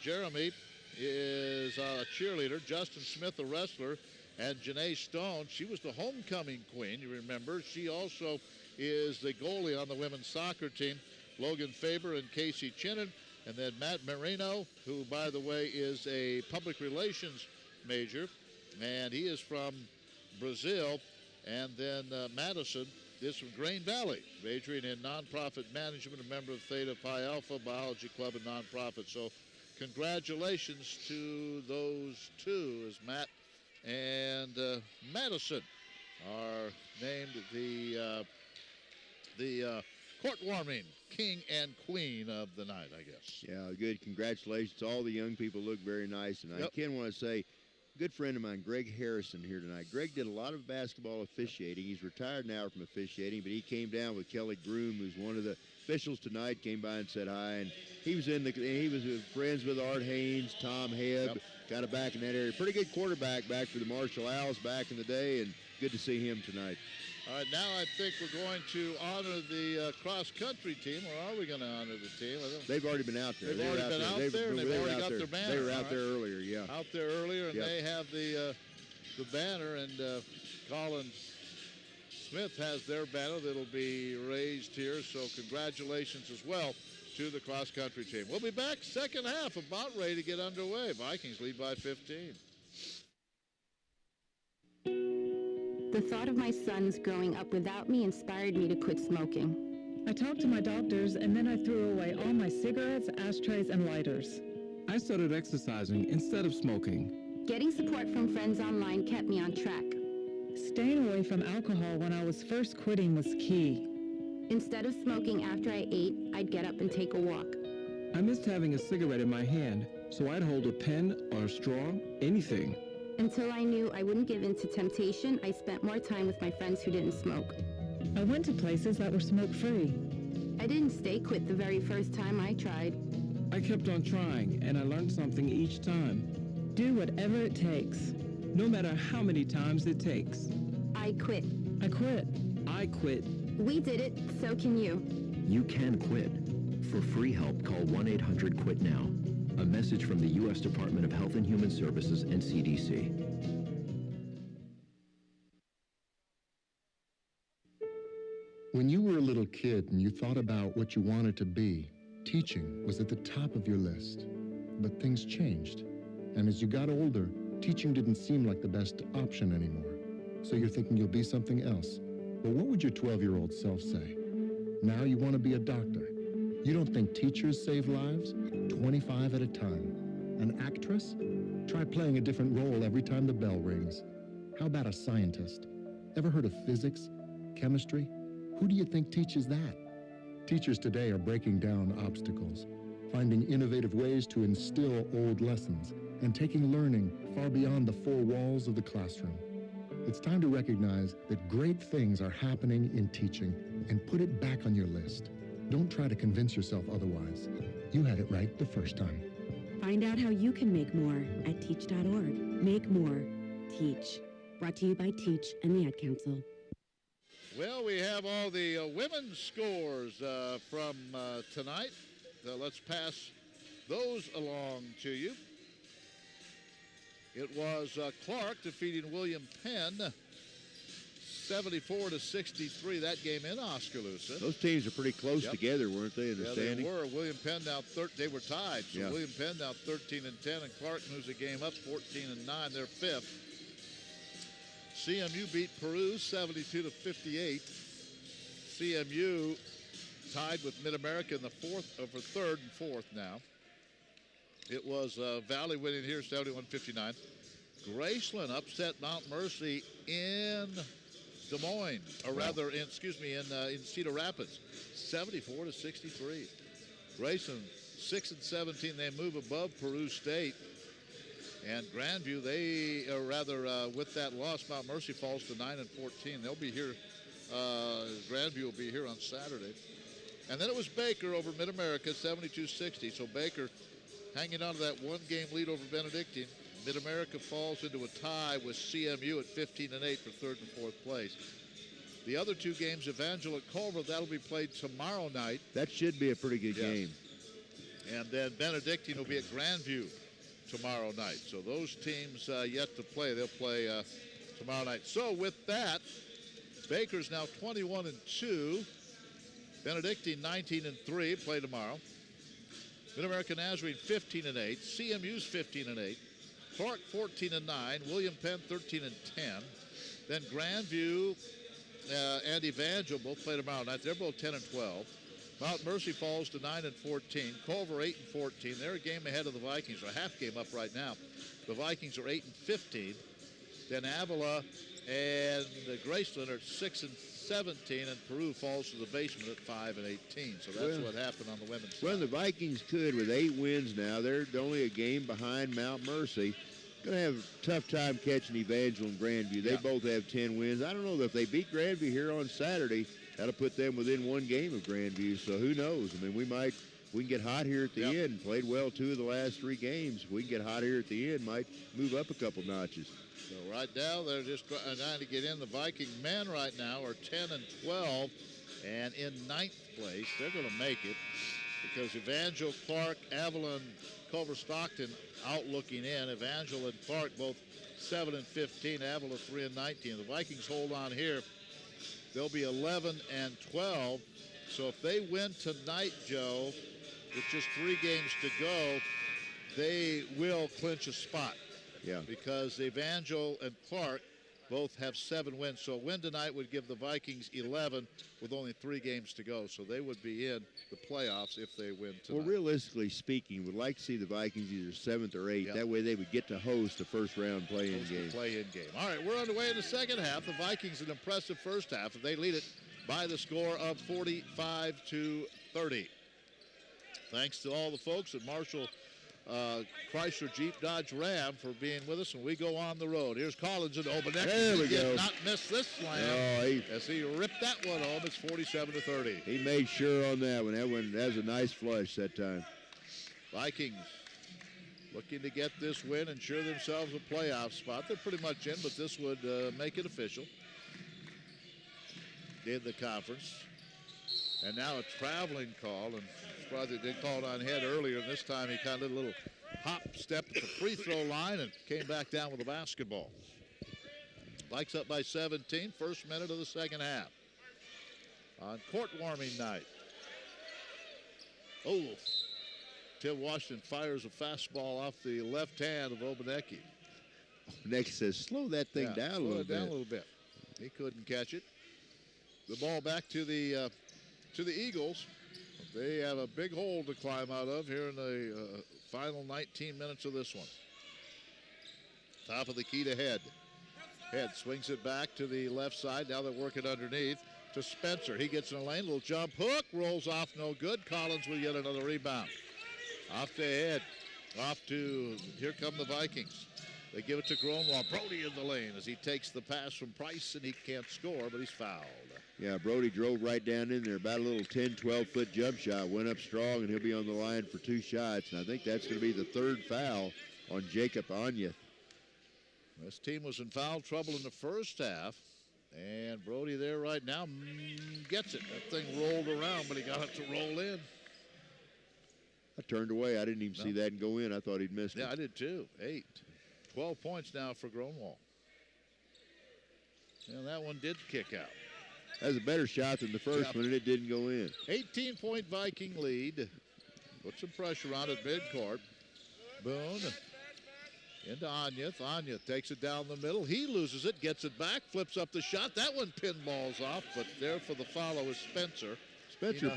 Jeremy is a cheerleader. Justin Smith, a wrestler. And Janae Stone, she was the homecoming queen, you remember. She also is the goalie on the women's soccer team. Logan Faber and Casey Chinnan. And then Matt Marino, who, by the way, is a public relations major. And he is from Brazil. And then Madison is from Grain Valley, majoring in nonprofit management, a member of Theta Pi Alpha Biology Club and nonprofit. So congratulations to those two, as Matt and Madison are named the court-warming king and queen of the night, I guess. Yeah, good. Congratulations. All the young people look very nice tonight. Yep. Ken, want to say, good friend of mine, Greg Harrison, here tonight. Greg did a lot of basketball officiating. He's retired now from officiating, but he came down with Kelly Groom, who's one of the officials tonight, came by and said hi. And he was friends with Art Haynes, Tom Hebb, kind of back in that area. Pretty good quarterback back for the Marshall Owls back in the day, and good to see him tonight. All right, now I think we're going to honor the cross-country team, or are we going to honor the team? They've already been out there. They've already been out there, and they've already got their banner. They were out there earlier, yeah. Out there earlier, and they have the banner, and Colin Smith has their banner that'll be raised here, so congratulations as well to the cross-country team. We'll be back second half, about ready to get underway. Vikings lead by 15. The thought of my sons growing up without me inspired me to quit smoking. I talked to my doctors, and then I threw away all my cigarettes, ashtrays, and lighters. I started exercising instead of smoking. Getting support from friends online kept me on track. Staying away from alcohol when I was first quitting was key. Instead of smoking after I ate, I'd get up and take a walk. I missed having a cigarette in my hand, so I'd hold a pen or a straw, anything. Until I knew I wouldn't give in to temptation, I spent more time with my friends who didn't smoke. I went to places that were smoke-free. I didn't stay quit the very first time I tried. I kept on trying, and I learned something each time. Do whatever it takes. No matter how many times it takes. I quit. I quit. I quit. We did it, so can you. You can quit. For free help, call 1-800-QUIT-NOW. A message from the U.S. Department of Health and Human Services and CDC. When you were a little kid and you thought about what you wanted to be, teaching was at the top of your list. But things changed. And as you got older, teaching didn't seem like the best option anymore. So you're thinking you'll be something else. But what would your 12-year-old self say? Now you want to be a doctor, You don't think teachers save lives? 25 at a time. An actress? Try playing a different role every time the bell rings. How about a scientist? Ever heard of physics? Chemistry? Who do you think teaches that? Teachers today are breaking down obstacles, finding innovative ways to instill old lessons, and taking learning far beyond the four walls of the classroom. It's time to recognize that great things are happening in teaching and put it back on your list. Don't try to convince yourself otherwise. You had it right the first time. Find out how you can make more at teach.org. Make more. Teach. Brought to you by Teach and the Ad Council. Well, we have all the women's scores from tonight. Let's pass those along to you. It was Clark defeating William Penn 74-63. That game in Oskaloosa. Those teams are pretty close together, weren't they, in the standing? They were. William Penn now they were tied. So William Penn now 13-10, and Clark moves the game up 14-9. They're fifth. CMU beat Peru 72-58. CMU tied with Mid-America in the third and fourth now. It was Valley winning here 71-59. Graceland upset Mount Mercy in Des Moines, or rather, in Cedar Rapids, 74-63. Graceland 6-17. They move above Peru State. And Grandview, with that loss, Mount Mercy falls to 9-14. They'll be here. Grandview will be here on Saturday. And then it was Baker over Mid-America, 72-60. So Baker hanging on to that one-game lead over Benedictine. Mid-America falls into a tie with CMU at 15-8 for third and fourth place. The other two games, Evangel at Culver, that'll be played tomorrow night. That should be a pretty good game. And then Benedictine will be at Grandview tomorrow night. So those teams yet to play, they'll play tomorrow night. So with that, Baker's now 21-2. Benedictine 19-3, play tomorrow. Mid-America Nazarene 15-8. CMU's 15-8. Clark 14-9. William Penn 13-10. Then Grandview and Evangel both play tomorrow night. They're both 10-12. Mount Mercy falls to 9-14. Culver 8-14. They're a game ahead of the Vikings, or a half game up right now. The Vikings are 8-15. Then Avila and Graceland are 6-17, and Peru falls to the basement at 5-18. So that's what happened on the women's side. Well, the Vikings could with 8 wins now. They're only a game behind Mount Mercy. Going to have a tough time catching Evangel and Grandview. They both have 10 wins. I don't know if they beat Grandview here on Saturday. That'll put them within one game of Grandview, so who knows? I mean, we can get hot here at the end. Played well 2 of the last 3 games. We can get hot here at the end, might move up a couple notches. So right now, they're just trying to get in. The Viking men right now are 10-12, and in 9th place. They're going to make it because Evangel, Clark, Avila, and Culver Stockton out looking in. Evangel and Clark both 7-15, Avila 3-19. The Vikings hold on here. They'll be 11-12. So if they win tonight, Joe, with just 3 games to go, they will clinch a spot. Yeah. Because Evangel and Clark both have 7 wins. So a win tonight would give the Vikings 11 with only 3 games to go. So they would be in the playoffs if they win tonight. Well, realistically speaking, we'd like to see the Vikings either 7th or 8th. That way they would get to host the first-round play-in game. All right, we're underway in the second half. The Vikings an impressive first half. They lead it by the score of 45-30. Thanks to all the folks at Marshall Chrysler Jeep Dodge Ram for being with us, and we go on the road. Here's Collins and Obanek. There we go. Not miss this slam. As he ripped that one home, it's 47-30. He made sure on that one. That was a nice flush that time. Vikings looking to get this win, ensure themselves a playoff spot. They're pretty much in, but this would make it official in the conference. And now a traveling call, and probably they called on Head earlier, and this time he kind of did a little hop step at the free throw line and came back down with the basketball. Vikes up by 17, first minute of the second half. On court warming night. Oh, Tim Washington fires a fastball off the left hand of Obanecki. Obanecki says, slow that thing down a little bit. He couldn't catch it. The ball back to the Eagles. They have a big hole to climb out of here in the final 19 minutes of this one. Top of the key to Head. Head swings it back to the left side. Now they're working underneath to Spencer. He gets in the lane. Little jump hook. Rolls off no good. Collins will get another rebound. Off to Head. Off to, here come the Vikings. They give it to Gronwald. Brody in the lane as he takes the pass from Price, and he can't score, but he's fouled. Yeah, Brody drove right down in there. About a little 10, 12-foot jump shot. Went up strong, and he'll be on the line for 2 shots. And I think that's going to be the 3rd foul on Jacob Onyeth. This team was in foul trouble in the first half. And Brody there right now gets it. That thing rolled around, but he got it to roll in. I turned away. I didn't even see that go in. I thought he'd missed it. Yeah, I did too. 12 points now for Gronwald. And that one did kick out. That was a better shot than the first one, and it didn't go in. 18-point Viking lead. Put some pressure on at midcourt. Boone into Onyeth. Onyeth takes it down the middle. He loses it, gets it back, flips up the shot. That one pinballs off, but there for the follow is Spencer. Spencer,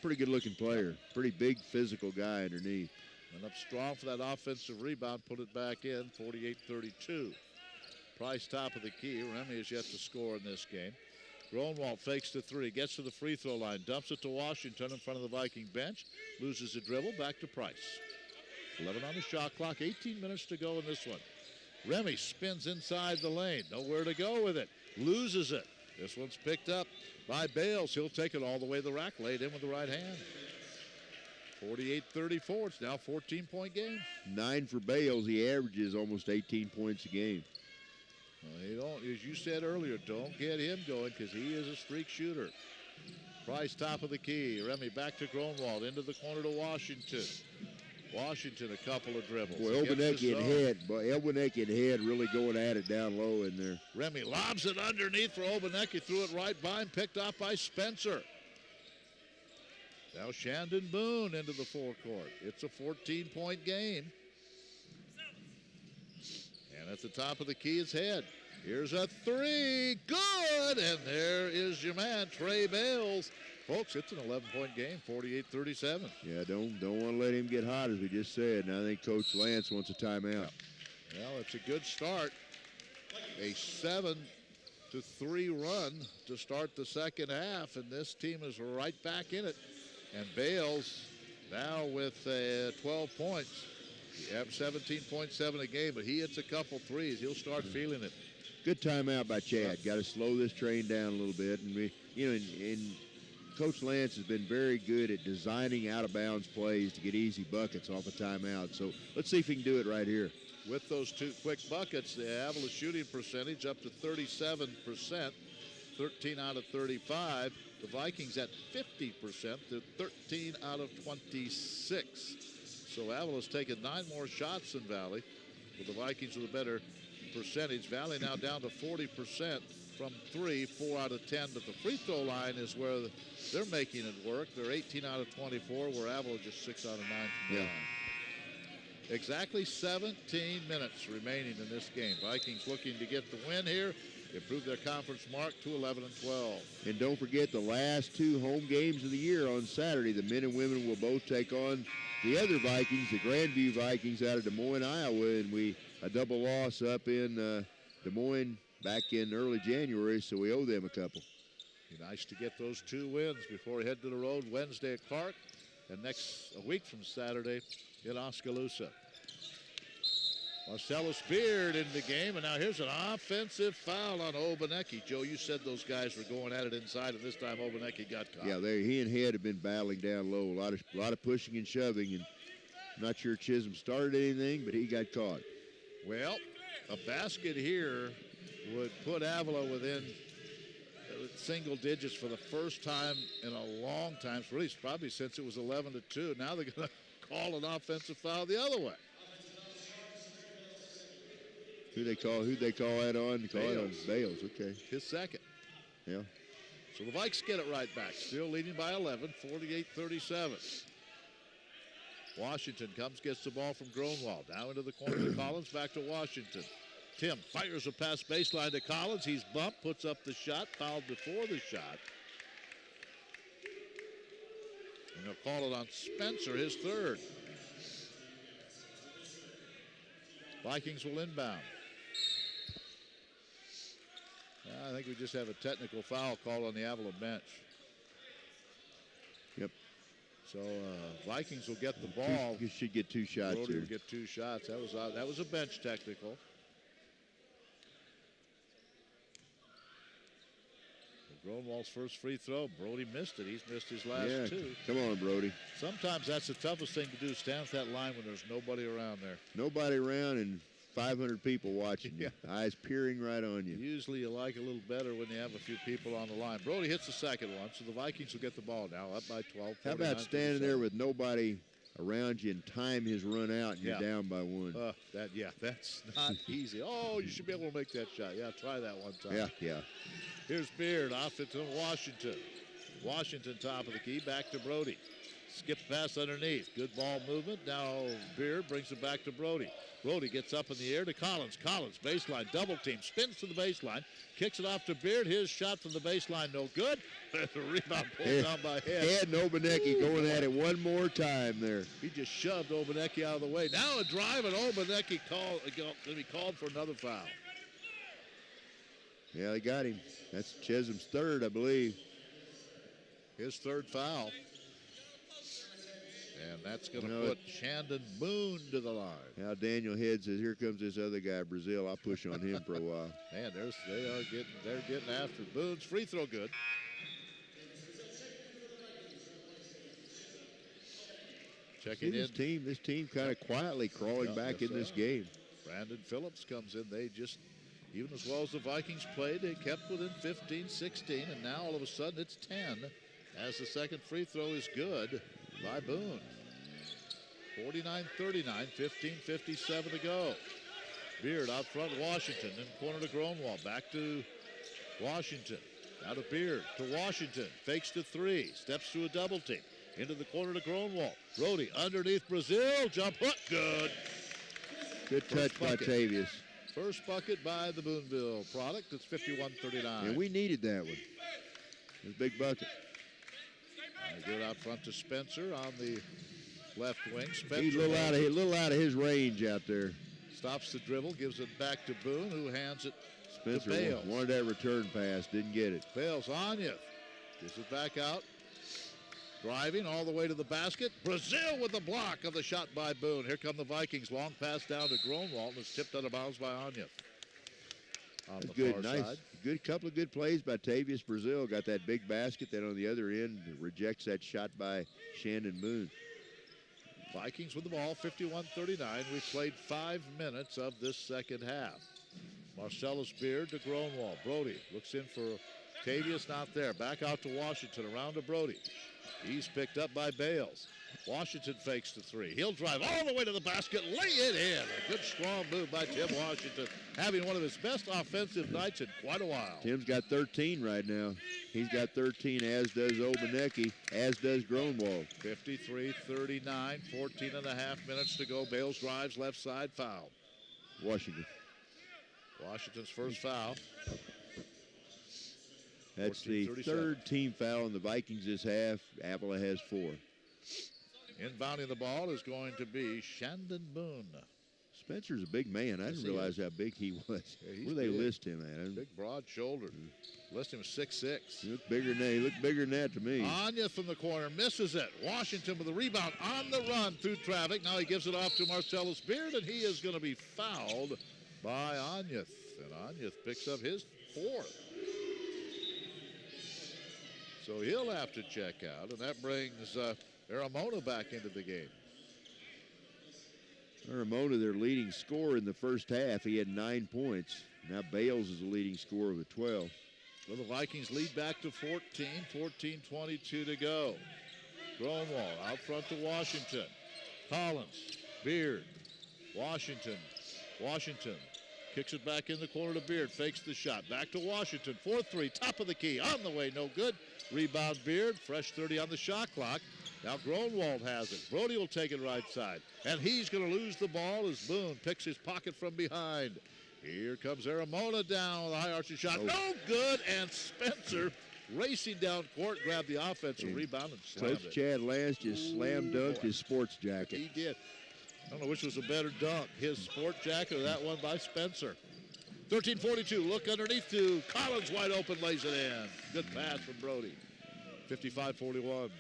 pretty good-looking player. Pretty big, physical guy underneath. Went up strong for that offensive rebound, put it back in, 48-32. Price top of the key. Remy has yet to score in this game. Gronwald fakes to 3, gets to the free throw line, dumps it to Washington in front of the Viking bench, loses the dribble, back to Price. 11 on the shot clock, 18 minutes to go in this one. Remy spins inside the lane, nowhere to go with it, loses it. This one's picked up by Bales. He'll take it all the way to the rack, laid in with the right hand. 48-34, it's now a 14-point game. 9 for Bales. He averages almost 18 points a game. Well, as you said earlier, don't get him going because he is a streak shooter. Price top of the key. Remy back to Gronwald, into the corner to Washington. Washington a couple of dribbles. Boy, Elbenecki and Head really going at it down low in there. Remy lobs it underneath for Elbenecki, threw it right by him, picked off by Spencer. Now Shandon Boone into the forecourt. It's a 14-point game. And at the top of the key is Head. Here's a 3, good, and there is your man, Trey Bales. Folks, it's an 11-point game, 48-37. Yeah, don't want to let him get hot, as we just said, and I think Coach Lance wants a timeout. Well, it's a good start. A 7-3 run to start the second half, and this team is right back in it. And Bales now with 12 points. He have 17.7 a game, but he hits a couple threes. He'll start feeling it. Good timeout by Chad. Got to slow this train down a little bit. And and Coach Lance has been very good at designing out-of-bounds plays to get easy buckets off a timeout. So let's see if he can do it right here. With those 2 quick buckets, the Avila shooting percentage up to 37%, 13 out of 35. The Vikings at 50%, they're 13 out of 26. So Avila's taken 9 more shots than Valley, with the Vikings with a better percentage. Valley now down to 40% from 3, 4 out of 10, but the free throw line is where they're making it work. They're 18 out of 24, where Avila just 6 out of 9 from the line. Exactly 17 minutes remaining in this game. Vikings looking to get the win here, improve their conference mark to 11-12. And don't forget the last 2 home games of the year on Saturday. The men and women will both take on the other Vikings, the Grandview Vikings out of Des Moines, Iowa, and a double loss up in Des Moines back in early January, so we owe them a couple. Be nice to get those 2 wins before we head to the road Wednesday at Clark, and a week from Saturday in Oskaloosa. Marcellus Beard in the game, and now here's an offensive foul on Elbenecki. Joe, you said those guys were going at it inside, and this time Elbenecki got caught. Yeah, he and Head have been battling down low. A lot of pushing and shoving, and I'm not sure Chisholm started anything, but he got caught. Well, a basket here would put Avila within single digits for the first time in a long time, really probably since it was 11-2. Now they're going to call an offensive foul the other way. Who'd they call that on? Bales, okay. His second. Yeah. So the Vikes get it right back. Still leading by 11, 48-37. Washington gets the ball from Gronwald. Now into the corner to Collins, back to Washington. Tim fires a pass baseline to Collins. He's bumped, puts up the shot, fouled before the shot. And they'll call it on Spencer, his third. Vikings will inbound. I think we just have a technical foul call on the Avila bench. Yep. So Vikings will get the ball. You should get 2 shots Brody here. will get 2 shots. That was a bench technical. Gronwald's first free throw. Brody missed it. He's missed his last 2. Come on, Brody. Sometimes that's the toughest thing to do, stand at that line when there's nobody around there. Nobody around and 500 people watching you. Eyes peering right on you. Usually you like a little better when you have a few people on the line. Brody hits the second one, so the Vikings will get the ball now, up by 12. How about standing there with nobody around you and time his run out and you're down by 1? That's not easy. Oh, you should be able to make that shot. Yeah, try that one time. Yeah. Here's Beard off it to Washington. Washington top of the key, back to Brody. Skip pass underneath. Good ball movement. Now Beard brings it back to Brody. Brody gets up in the air to Collins. Collins, baseline, double team, spins to the baseline, kicks it off to Beard. His shot from the baseline, no good. The rebound pulled down by Head. Head and Obanecki going at it one more time there. He just shoved Obanecki out of the way. Now a drive, and Obanecki going to be called for another foul. Yeah, they got him. That's Chisholm's third, I believe. His third foul. And that's going to put Shandon Boone to the line. Now Daniel Head says, here comes this other guy, Brazil. I'll push on him for a while. Man, they're getting after it. Boone's free throw good. Checking in. This team kind of quietly crawling back in this game. Brandon Phillips comes in. They just, even as well as the Vikings played, they kept within 15, 16, and now all of a sudden it's 10 as the second free throw is good by Boone. 49-39, 15:57 to go. Beard out front, Washington in corner to Gronwald. Back to Washington. Now to Beard, to Washington. Fakes to 3, steps through a double team. Into the corner to Gronwald. Brody underneath Brazil, jump hook, good. Good touch by Tavius. First bucket by the Booneville product. It's 51-39. And we needed that one. It was a big bucket. Good out front to Spencer on the left wing. Spencer He's a little out of his range out there. Stops the dribble, gives it back to Boone, who hands it Spencer to Bales. Wanted that return pass, didn't get it. Bales on you. Gives it back out. Driving all the way to the basket. Brazil with the block of the shot by Boone. Here come the Vikings. Long pass down to Gronwald, and it's tipped out of bounds by Anya. On the far side. Good couple of good plays by Tavius Brazil. Got that big basket. Then on the other end, rejects that shot by Shandon Boone. Vikings with the ball, 51-39. We've played 5 minutes of this second half. Marcellus Beard to Gronwald. Brody looks in for Tavius, not there. Back out to Washington, around to Brody. He's picked up by Bales. Washington fakes the 3. He'll drive all the way to the basket, lay it in. A good strong move by Tim Washington, having one of his best offensive nights in quite a while. Tim's got 13 right now. He's got 13, as does Obanecki, as does Gronwald. 53-39, 14 and a half minutes to go. Bales drives left side, foul. Washington's first foul. That's the third team foul on the Vikings this half. Avila has 4. Inbounding the ball is going to be Shandon Boone. Spencer's a big man. I didn't realize how big he was. Yeah, where they list him at? Big, broad-shouldered. List him 6'6". He looked bigger than that. He looked bigger than that to me. Anya from the corner misses it. Washington with the rebound on the run through traffic. Now he gives it off to Marcellus Beard, and he is going to be fouled by Anyeth. And Anyeth picks up his 4th. So he'll have to check out, and that brings Aramona back into the game. Aramona, their leading scorer in the first half. He had 9 points. Now Bales is the leading scorer with 12. Well, the Vikings lead back to 14, 14-22 to go. Gronwald out front to Washington. Collins, Beard, Washington. Kicks it back in the corner to Beard, fakes the shot. Back to Washington, 4-3, top of the key, on the way, no good. Rebound Beard, fresh 30 on the shot clock. Now Gronwald has it. Brody will take it right side. And he's going to lose the ball as Boone picks his pocket from behind. Here comes Aramona down with a high arching shot. No good, and Spencer racing down court, grabbed the offensive rebound and slammed Coach it. Chad Lance just slam dunked his sports jacket. He did. I don't know which was a better dunk, his sport jacket or that one by Spencer. 13:42, look underneath to Collins, wide open, lays it in. Good pass from Brody. 55-41.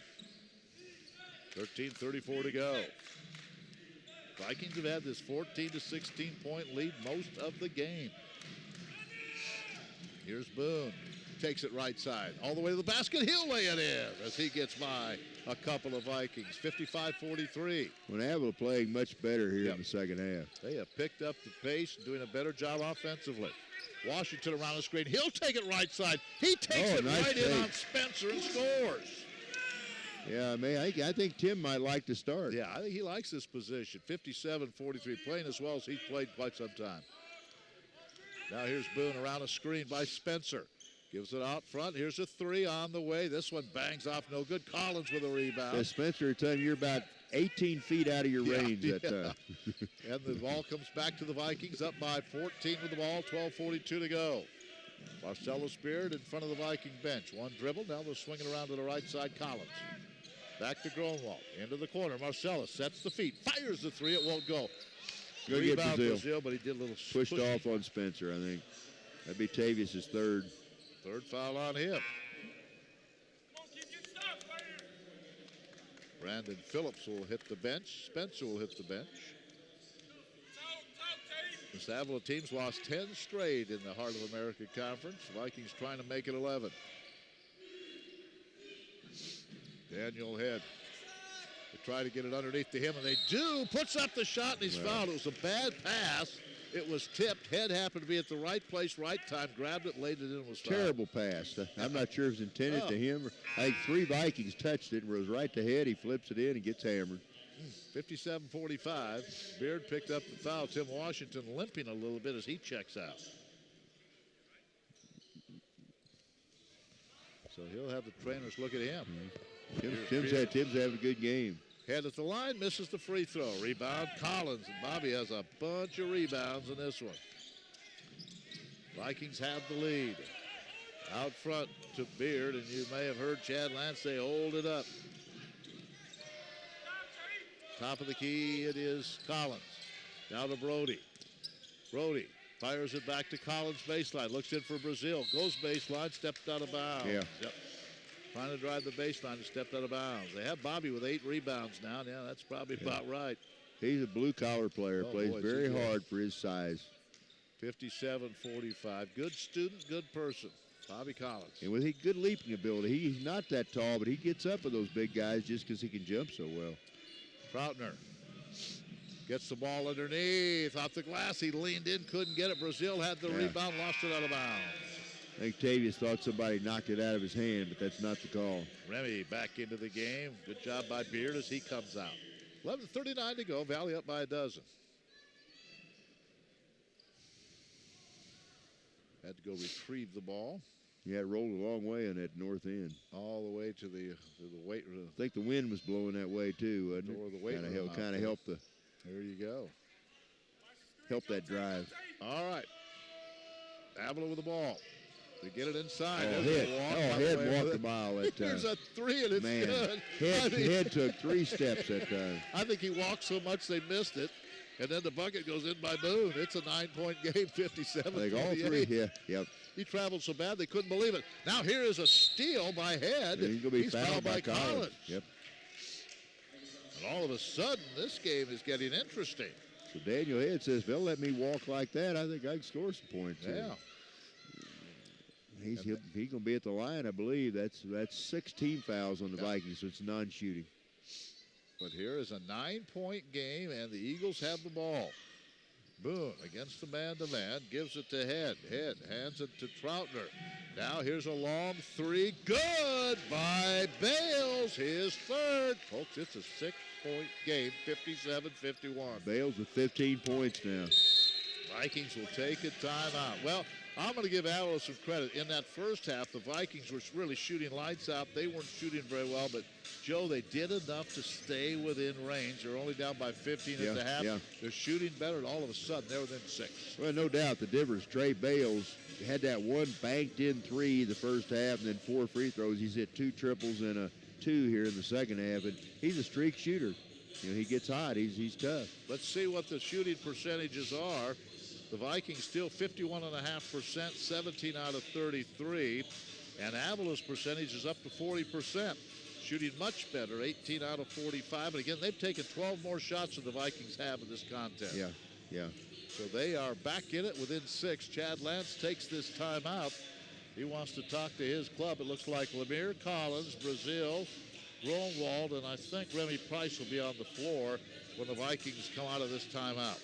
13:34 to go. Vikings have had this 14 to 16 point lead most of the game. Here's Boone. Takes it right side. All the way to the basket. He'll lay it in as he gets by a couple of Vikings. 55-43. When Avila playing much better here in the second half. They have picked up the pace and doing a better job offensively. Washington around the screen. He'll take it right side. He takes it nice right take. in on Spencer and scores. Yeah, I think Tim might like to start. Yeah, I think he likes this position. 57-43, playing as well as he's played quite some time. Now here's Boone around a screen by Spencer. Gives it out front. Here's a three on the way. This one bangs off no good. Collins with a rebound. Yeah, Spencer, telling you're about 18 feet out of your range that time. And the ball comes back to the Vikings, up by 14 with the ball, 12:42 to go. Marcellus Beard in front of the Viking bench. One dribble, now they're swinging around to the right side. Collins. Back to Gronwald, into the corner. Marcellus sets the feet, fires the three, it won't go. Go get Rebound Brazil, but he did a little pushed off on Spencer, I think. That'd be Tavius' third. Third foul on him. Brandon Phillips will hit the bench. Spencer will hit the bench. This Avila team's lost 10 straight in the Heart of America Conference. Vikings trying to make it 11. Daniel Head. They try to get it underneath to him, and they do. Puts up the shot, and he's fouled. It was a bad pass. It was tipped. Head happened to be at the right place, right time. Grabbed it, laid it in, and was fouled. Terrible pass. I'm not sure if it was intended to him. I think 3 Vikings touched it and was right to Head. He flips it in and gets hammered. 57-45. Beard picked up the foul. Tim Washington limping a little bit as he checks out. So he'll have the trainers look at him. Tim's having a good game. Head at the line, misses the free throw. Rebound, Collins, and Bobby has a bunch of rebounds in this one. Vikings have the lead. Out front to Beard, and you may have heard Chad Lance say, hold it up. Top of the key, it is Collins. Now to Brody. Brody fires it back to Collins baseline. Looks in for Brazil. Goes baseline, stepped out of bounds. Yeah. Yep. Trying to drive the baseline and stepped out of bounds. They have Bobby with 8 rebounds now. Yeah, that's probably about right. He's a blue-collar player. Plays very hard for his size. 57-45. Good student, good person. Bobby Collins. And with good leaping ability. He's not that tall, but he gets up with those big guys just because he can jump so well. Troutner gets the ball underneath. Off the glass, he leaned in, couldn't get it. Brazil had the rebound, lost it out of bounds. I think Tavius thought somebody knocked it out of his hand, but that's not the call. Remy back into the game. Good job by Beard as he comes out. 11:39 to go. Valley up by a dozen. Had to go retrieve the ball. Yeah, it rolled a long way on that north end. All the way to the weight room. I think the wind was blowing that way too, wasn't it? Or the weight room. Kind of helped the. There you go. Help that drive. All right. Avila with the ball. They get it inside. Head walked a mile that time. There's a three, and it's good. Head took 3 steps that time. I think he walked so much they missed it. And then the bucket goes in by Boone. It's a 9-point game, 57. Like all 3, yep. He traveled so bad they couldn't believe it. Now here is a steal by Head. And he's going to be fouled by Collins. Yep. And all of a sudden, this game is getting interesting. So Daniel Head says, if they'll let me walk like that, I think I can score some points. Yeah. Here. He's going to be at the line, I believe. That's 16 fouls on the Vikings, so it's non-shooting. But here is a 9-point game, and the Eagles have the ball. Boone against the man-to-man, gives it to Head. Head hands it to Troutner. Now here's a long 3. Good by Bales, his third. Folks, it's a 6-point game, 57-51. Bales with 15 points now. Vikings will take a timeout. Well, I'm going to give Avila some credit. In that first half, the Vikings were really shooting lights out. They weren't shooting very well, but, Joe, they did enough to stay within range. They're only down by 15 at the half. Yeah. They're shooting better, and all of a sudden, they're within 6. Well, no doubt the difference. Trey Bales had that one banked-in 3 the first half and then 4 free throws. He's hit 2 triples and a 2 here in the second half, and he's a streak shooter. You know, he gets hot. He's tough. Let's see what the shooting percentages are. The Vikings still 51.5%, 17 out of 33. And Avila's percentage is up to 40%. Shooting much better, 18 out of 45. And again, they've taken 12 more shots than the Vikings have in this contest. Yeah. So they are back in it within 6. Chad Lance takes this timeout. He wants to talk to his club. It looks like Lemire Collins, Brazil, Groenewald, and I think Remy Price will be on the floor when the Vikings come out of this timeout.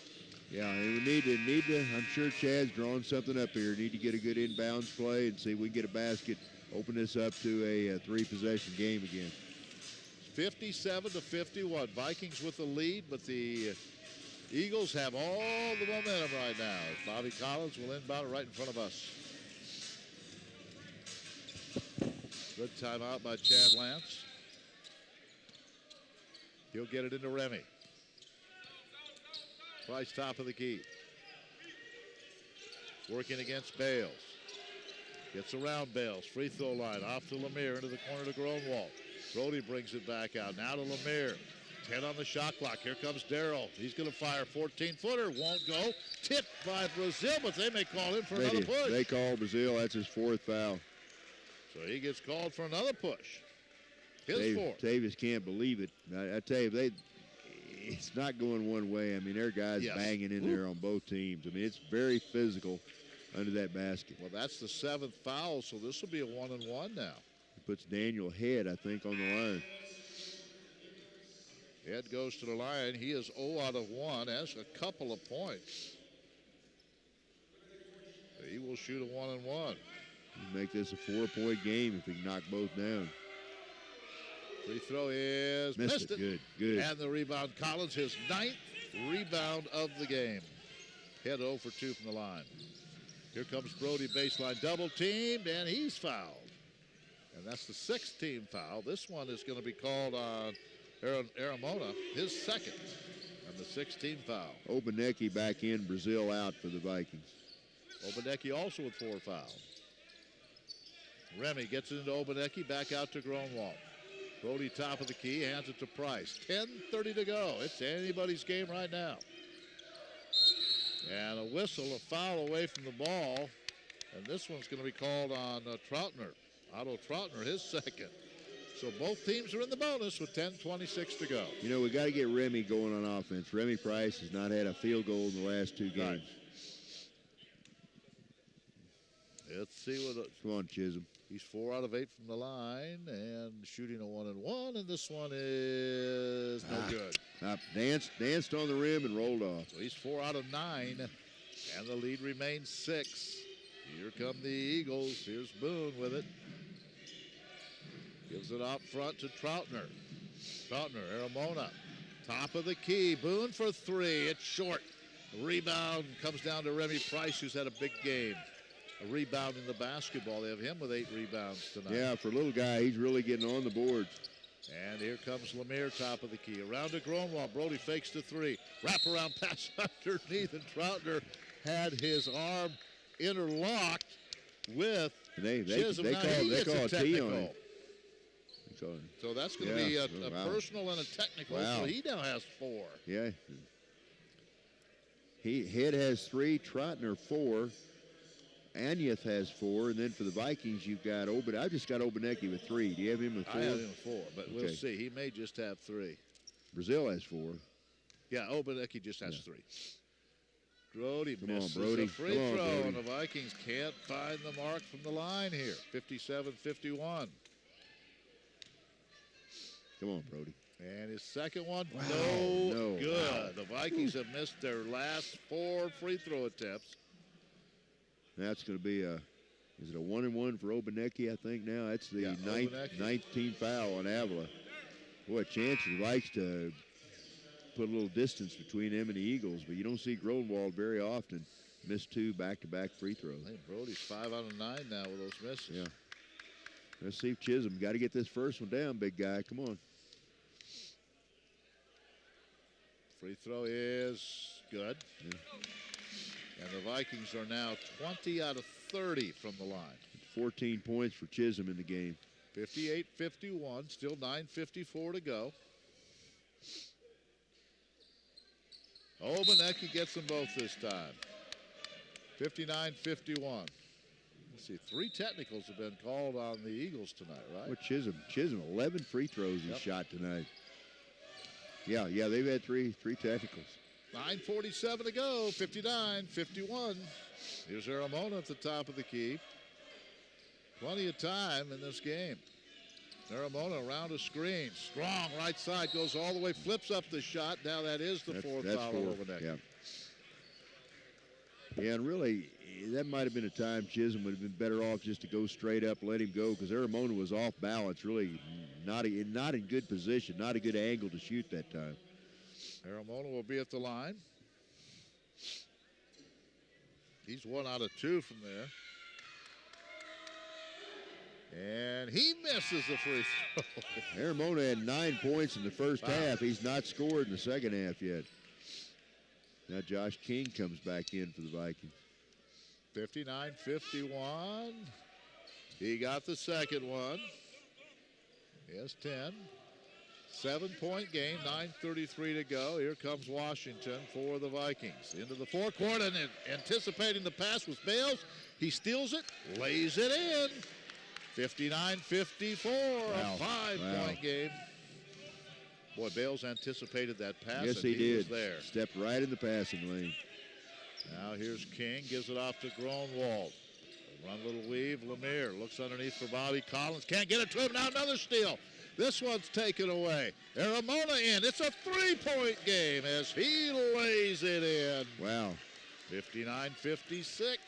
Yeah, and we need to. I'm sure Chad's drawing something up here. Need to get a good inbounds play and see if we can get a basket. Open this up to a 3-possession game again. 57-51. Vikings with the lead, but the Eagles have all the momentum right now. Bobby Collins will inbound right in front of us. Good timeout by Chad Lance. He'll get it into Remy. Price top of the key. Working against Bales. Gets around Bales. Free throw line. Off to Lemire into the corner to Groenewald. Brody brings it back out. Now to Lemire. 10 on the shot clock. Here comes Darrell. He's going to fire. 14-footer. Won't go. Tipped by Brazil, but they may call him for another push. They call Brazil. That's his 4th foul. So he gets called for another push. His 4th. Davis can't believe it. I tell you, it's not going one way. I mean, their guys banging in there on both teams. I mean, it's very physical under that basket. Well, that's the 7th foul, so this will be a 1-and-1 now. He puts Daniel Head, I think, on the line. Head goes to the line. He is 0 out of 1. Has a couple of points. He will shoot a 1-and-1. Make this a 4-point game if he can knock both down. Free throw is missed it. Good. And the rebound, Collins, his 9th rebound of the game. Head 0 for 2 from the line. Here comes Brody, baseline double teamed, and he's fouled. And that's the 6th team foul. This one is going to be called on Aramona, his 2nd, and the 16th foul. Obaneki back in, Brazil out for the Vikings. Obaneki also with 4 fouls. Remy gets it into Obaneki, back out to Groenewald. Brody top of the key, hands it to Price. 10:30 to go. It's anybody's game right now. And a whistle, a foul away from the ball. And this one's going to be called on Troutner. Otto Troutner, his 2nd. So both teams are in the bonus with 10:26 to go. You know, we got to get Remy going on offense. Remy Price has not had a field goal in the last 2 games. Right. Let's see what. Come on, Chisholm. He's 4 out of 8 from the line and shooting a 1-and-1, and this one is no good. Danced on the rim and rolled off. So he's 4 out of 9, and the lead remains 6. Here come the Eagles. Here's Boone with it. Gives it out front to Troutner. Troutner, Aramona, top of the key. Boone for 3. It's short. The rebound comes down to Remy Price, who's had a big game. A rebound in the basketball. They have him with 8 rebounds tonight. Yeah, for a little guy, he's really getting on the boards. And here comes Lemire, top of the key. Around to Groenewald. Brody fakes to 3. Wraparound pass underneath, and Troutner had his arm interlocked with Chisholm. They call a T on it. So that's going to be a personal and a technical. Wow. So he now has 4. Yeah. Head has 3, Troutner 4. Anyeth has 4, and then for the Vikings, you've got I just got Obaneki with 3. Do you have him with 4? I have him with 4, but we'll see. He may just have 3. Brazil has 4. Yeah, Obaneki just has 3. Brody misses Brody. a free throw, and the Vikings can't find the mark from the line here. 57-51. Come on, Brody. And his 2nd one, wow. no good. Wow. The Vikings have missed their last 4 free throw attempts. That's going to be is it a 1-and-1 for Obaneki, I think now? That's the 19th foul on Avila. Boy, a chance he likes to put a little distance between him and the Eagles, but you don't see Groenewald very often. missed 2 back-to-back free throws. Hey, Brody's 5 out of 9 now with those misses. Yeah. Let's see if Chisholm got to get this first one down, big guy. Come on. Free throw is good. Yeah. And the Vikings are now 20 out of 30 from the line. 14 points for Chisholm in the game. 58-51, still 9:54 to go. Obaneki gets them both this time. 59-51. Let's see, 3 technicals have been called on the Eagles tonight, right? Well, Chisholm, 11 free throws he shot tonight. Yeah, they've had three technicals. 9:47 to go, 59-51. Here's Aramona at the top of the key. Plenty of time in this game. Aramona around a screen. Strong right side, goes all the way, flips up the shot. Now that is the fourth foul over neck. Yeah, and really, that might have been a time Chisholm would have been better off just to go straight up, let him go, because Aramona was off balance, really not in good position, not a good angle to shoot that time. Aramona will be at the line. He's 1 out of 2 from there. And he misses the free throw. Aramona had 9 points in the first half. He's not scored in the second half yet. Now Josh King comes back in for the Vikings. 59-51. He got the second one. He has 10. 7-point game, 9:33 to go. Here comes Washington for the Vikings. Into the forecourt and anticipating the pass with Bales. He steals it, lays it in. 59-54, a 5-point game. Boy, Bales anticipated that pass. Yes, and he was did. There. Stepped right in the passing lane. Now here's King, gives it off to Gronwald. Run a little weave. Lemire looks underneath for Bobby Collins. Can't get it to him. Now another steal. This one's taken away. Aramona in. It's a 3-point game as he lays it in. Wow. 59-56.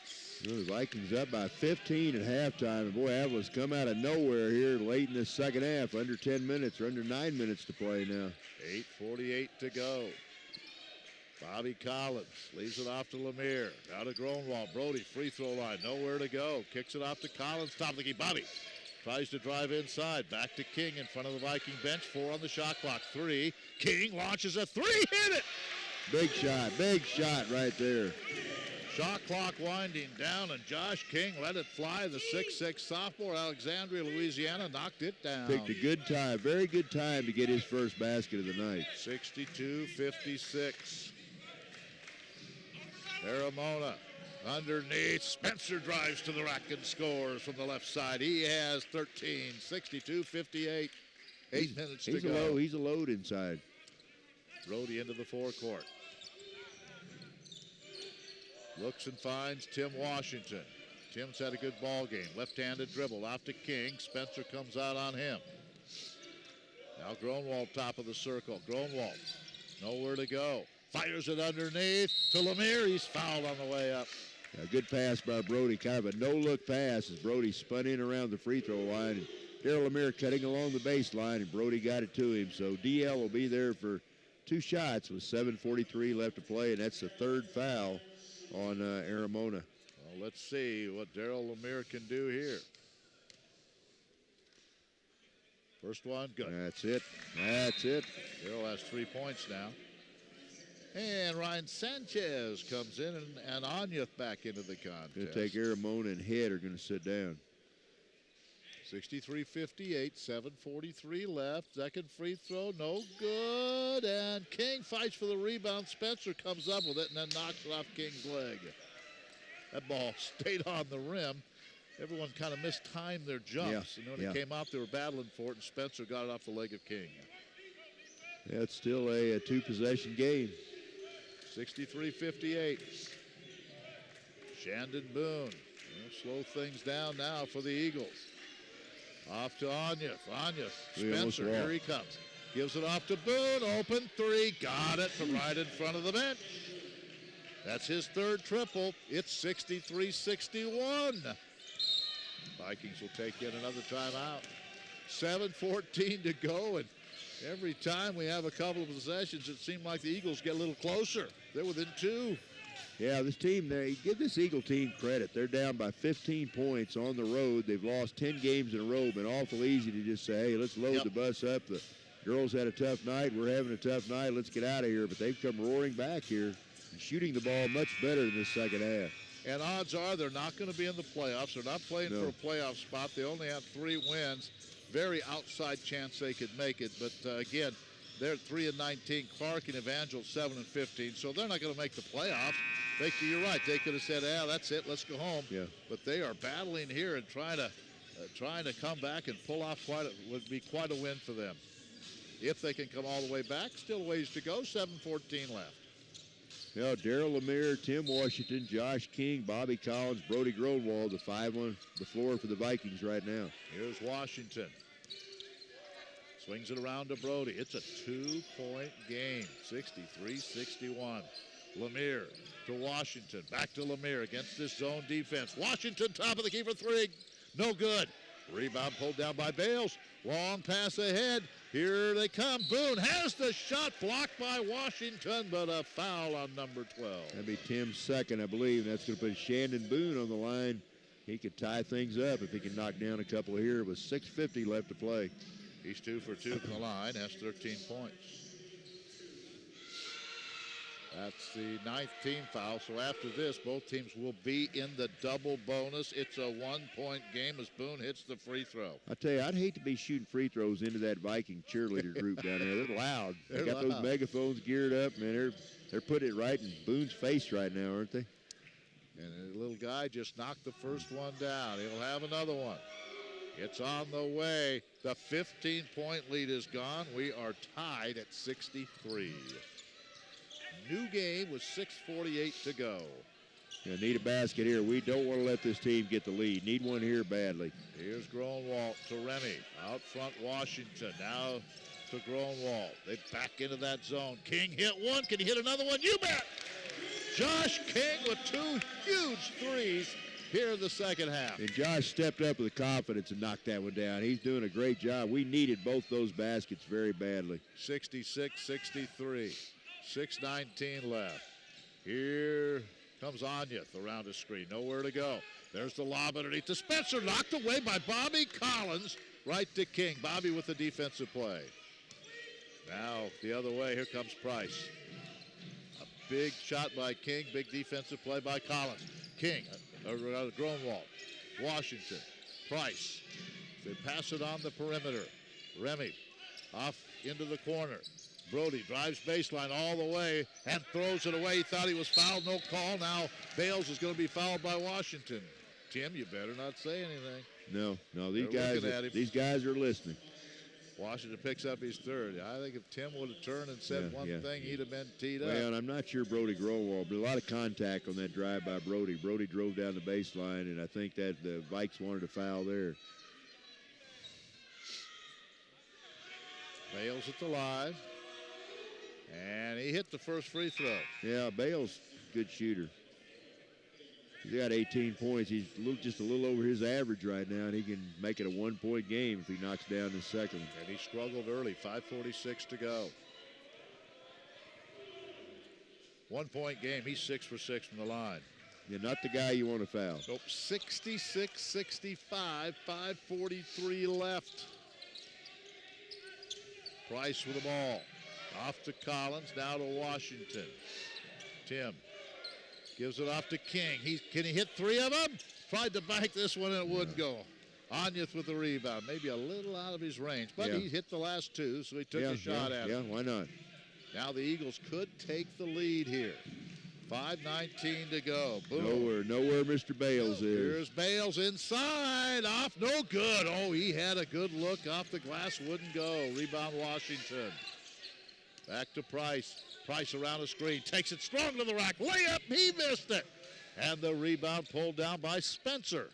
The Vikings up by 15 at halftime. And boy, Avila's come out of nowhere here late in the second half. Under 10 minutes or under 9 minutes to play now. 8:48 to go. Bobby Collins leaves it off to Lemire. Out of Gronwald. Brody, free throw line. Nowhere to go. Kicks it off to Collins. Top of the key. Bobby tries to drive inside. Back to King in front of the Viking bench. 4 on the shot clock. 3. King launches a 3. Hit it! Big shot right there. Shot clock winding down, and Josh King let it fly. The 6'6 sophomore, Alexandria, Louisiana, knocked it down. Picked a good time, very good time to get his first basket of the night. 62-56. Aramona underneath. Spencer drives to the rack and scores from the left side. He has 13. 62-58. 8 minutes to go. He's a load inside. Brody into the forecourt. Looks and finds Tim Washington. Tim's had a good ball game. Left-handed dribble off to King. Spencer comes out on him. Now Gronwald top of the circle. Gronwald nowhere to go. Fires it underneath to Lemire. He's fouled on the way up. A good pass by Brody. Kind of a no-look pass as Brody spun in around the free throw line. And Daryl Lemire cutting along the baseline, and Brody got it to him. So DL will be there for 2 shots with 7:43 left to play, and that's the 3rd foul on Aramona. Well, let's see what Daryl Lemire can do here. First one, good. That's it. Daryl has 3 points now. And Ryan Sanchez comes in, and Anyuth back into the contest. Going to take Aramona and Head are going to sit down. 63-58, 7:43 left. Second free throw, no good. And King fights for the rebound. Spencer comes up with it and then knocks it off King's leg. That ball stayed on the rim. Everyone kind of mistimed their jumps. And when it came out, they were battling for it, and Spencer got it off the leg of King. Yeah, it's still a 2-possession game. 63-58. Shandon Boone will slow things down now for the Eagles. Off to Anyuth. Spencer, here he comes. Gives it off to Boone. Open 3. Got it from right in front of the bench. That's his 3rd triple. It's 63-61. Vikings will take in another timeout. 7:14 to go, and every time we have a couple of possessions, it seemed like the Eagles get a little closer. They're within 2. Yeah, this team, give this Eagle team credit. They're down by 15 points on the road. They've lost 10 games in a row. Been awful easy to just say, hey, let's load the bus up. The girls had a tough night. We're having a tough night. Let's get out of here. But they've come roaring back here and shooting the ball much better in this second half. And odds are they're not going to be in the playoffs. They're not playing for a playoff spot. They only have 3 wins. Very outside chance they could make it. But, again, they're 3-19. Clark and Evangel 7-15. So they're not going to make the playoffs. You're right. They could have said, that's it. Let's go home. Yeah. But they are battling here and trying to come back and pull off would be quite a win for them. If they can come all the way back, still ways to go. 7:14 left. Well, Darryl Lemire, Tim Washington, Josh King, Bobby Collins, Brody Growald, the 5 on the floor for the Vikings right now. Here's Washington. Swings it around to Brody. It's a 2-point game, 63-61. Lemire to Washington. Back to Lemire against this zone defense. Washington, top of the key for 3. No good. Rebound pulled down by Bales. Long pass ahead. Here they come. Boone has the shot blocked by Washington, but a foul on number 12. That'd be Tim's second, I believe. That's going to put Shandon Boone on the line. He could tie things up if he can knock down a couple here with 6:50 left to play. He's 2 for 2 from the line. Has 13 points. That's the 9th team foul. So after this, both teams will be in the double bonus. It's a 1-point game as Boone hits the free throw. I tell you, I'd hate to be shooting free throws into that Viking cheerleader group down there. They're loud. They got those megaphones geared up, man. They're putting it right in Boone's face right now, aren't they? And the little guy just knocked the first one down. He'll have another one. It's on the way. The 15-point lead is gone. We are tied at 63. New game with 6:48 to go. Yeah, need a basket here. We don't want to let this team get the lead. Need one here badly. Here's Groenwald to Remy. Out front, Washington. Now to Groenwald. They back into that zone. King hit one. Can he hit another one? You bet. Josh King with 2 huge threes here in the second half. And Josh stepped up with the confidence and knocked that one down. He's doing a great job. We needed both those baskets very badly. 66-63. 6:19 left. Here comes Anyeth around the screen. Nowhere to go. There's the lob underneath to Spencer. Knocked away by Bobby Collins. Right to King. Bobby with the defensive play. Now the other way. Here comes Price. A big shot by King. Big defensive play by Collins. King. Groenwald. Washington. Price. They pass it on the perimeter. Remy off into the corner. Brody drives baseline all the way and throws it away. He thought he was fouled. No call. Now Bales is going to be fouled by Washington. Tim, you better not say anything. No, these guys are listening. Washington picks up his third. I think if Tim would have turned and said one thing, he'd have been teed up. Well, and I'm not sure Brody Growald, but a lot of contact on that drive by Brody. Brody drove down the baseline, and I think that the Vikes wanted a foul there. Bales at the line. And he hit the first free throw. Yeah, Bales, good shooter. He's got 18 points. He's just a little over his average right now, and he can make it a 1-point game if he knocks down his second. And he struggled early, 5:46 to go. 1-point game. He's 6 for 6 from the line. You're not the guy you want to foul. Nope, 66-65, 5:43 left. Price with the ball. Off to Collins, now to Washington. Tim gives it off to King. Can he hit 3 of them? Tried to bank this one and it wouldn't go. Anyeth with the rebound. Maybe a little out of his range, but he hit the last 2, so he took a shot at it. Yeah, why not? Now the Eagles could take the lead here. 5:19 to go. Boom. Nowhere Mr. Bales is. Here's Bales inside. Off, no good. Oh, he had a good look off the glass, wouldn't go. Rebound Washington. Back to Price. Price around the screen. Takes it strong to the rack. Layup. He missed it. And the rebound pulled down by Spencer.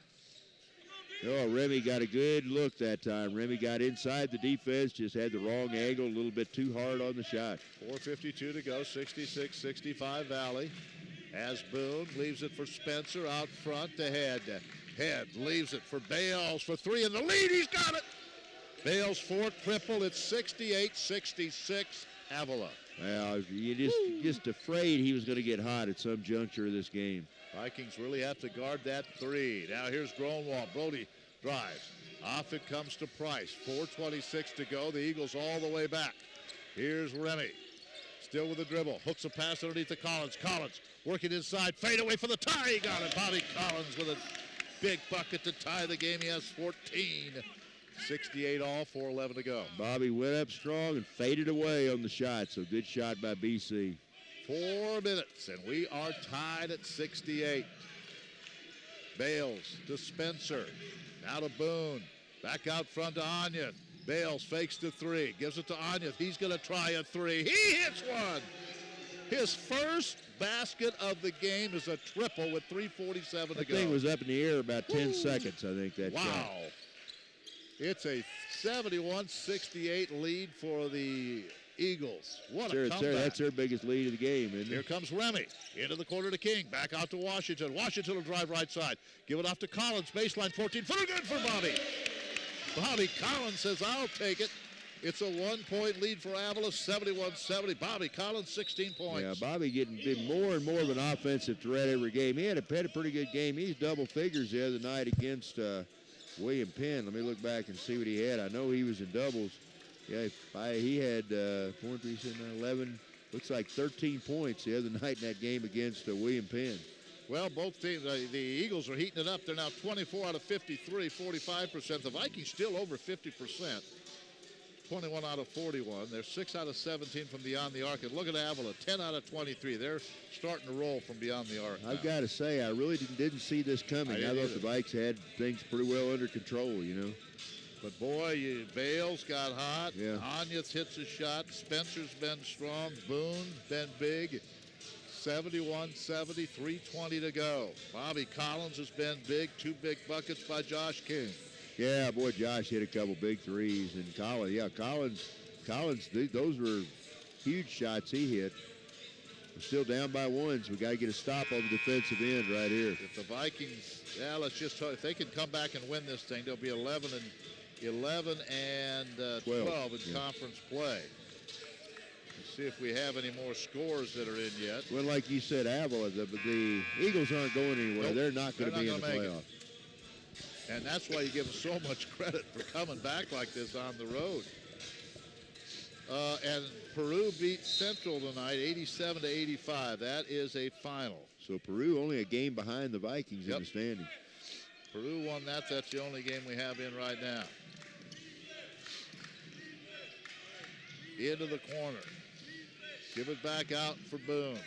Oh, Remy got a good look that time. Remy got inside the defense, just had the wrong angle, a little bit too hard on the shot. 4:52 to go, 66-65 Valley. As Boone leaves it for Spencer out front to Head. Head leaves it for Bales for 3 in the lead. He's got it. Bales' 4th triple. It's 68-66 Avila. Well, you just afraid he was going to get hot at some juncture of this game. Vikings really have to guard that three. Now here's Gronwald. Brody drives. Off it comes to Price. 4:26 to go. The Eagles all the way back. Here's Remy. Still with the dribble. Hooks a pass underneath to Collins. Collins working inside. Fade away for the tie. He got it. Bobby Collins with a big bucket to tie the game. He has 14. 68 all, 4:11 to go. Bobby went up strong and faded away on the shot. So good shot by BC. 4 minutes, and we are tied at 68. Bales to Spencer. Now to Boone. Back out front to Onyeth. Bales fakes the three. Gives it to Onyeth. He's going to try a three. He hits one. His first basket of the game is a triple with 3:47 to go. That thing was up in the air about 10 seconds, I think, that shot. Wow. It's a 71-68 lead for the Eagles. What a comeback. That's their biggest lead of the game, isn't it? Here comes Remy. Into the corner to King. Back out to Washington. Washington will drive right side. Give it off to Collins. Baseline 14-footer. Good for Bobby. Bobby Collins says, I'll take it. It's a 1-point lead for Avila, 71-70. Bobby Collins, 16 points. Yeah, Bobby getting more and more of an offensive threat every game. He had a pretty good game. He's double figures the other night against William Penn. Let me look back and see what he had. I know he was in doubles. Yeah, he had 4, 3, 6, 9, 11, looks like 13 points the other night in that game against William Penn. Well, both teams, the Eagles are heating it up. They're now 24 out of 53, 45%. The Vikings still over 50%. 21 out of 41. They're 6 out of 17 from beyond the arc. And look at Avila, 10 out of 23. They're starting to roll from beyond the arc. I've got to say, I really didn't see this coming. I thought the Vikes had things pretty well under control, you know. But boy, Bales got hot. Yeah. Onyeth hits a shot. Spencer's been strong. Boone been big. 71-70, 3:20 to go. Bobby Collins has been big. 2 big buckets by Josh King. Yeah, boy, Josh hit a couple big threes. And Collins, those were huge shots he hit. We're still down by 1, so we got to get a stop on the defensive end right here. If the Vikings, let's just hope if they can come back and win this thing, they'll be 11 and 12 in conference play. Let's see if we have any more scores that are in yet. Well, like you said, Avila, the Eagles aren't going anywhere. Nope. They're not going to be in the playoffs. And that's why you give them so much credit for coming back like this on the road. And Peru beat Central tonight, 87-85. That is a final. So Peru only a game behind the Vikings in the standings. Peru won that. That's the only game we have in right now. Into the corner. Give it back out for Boone.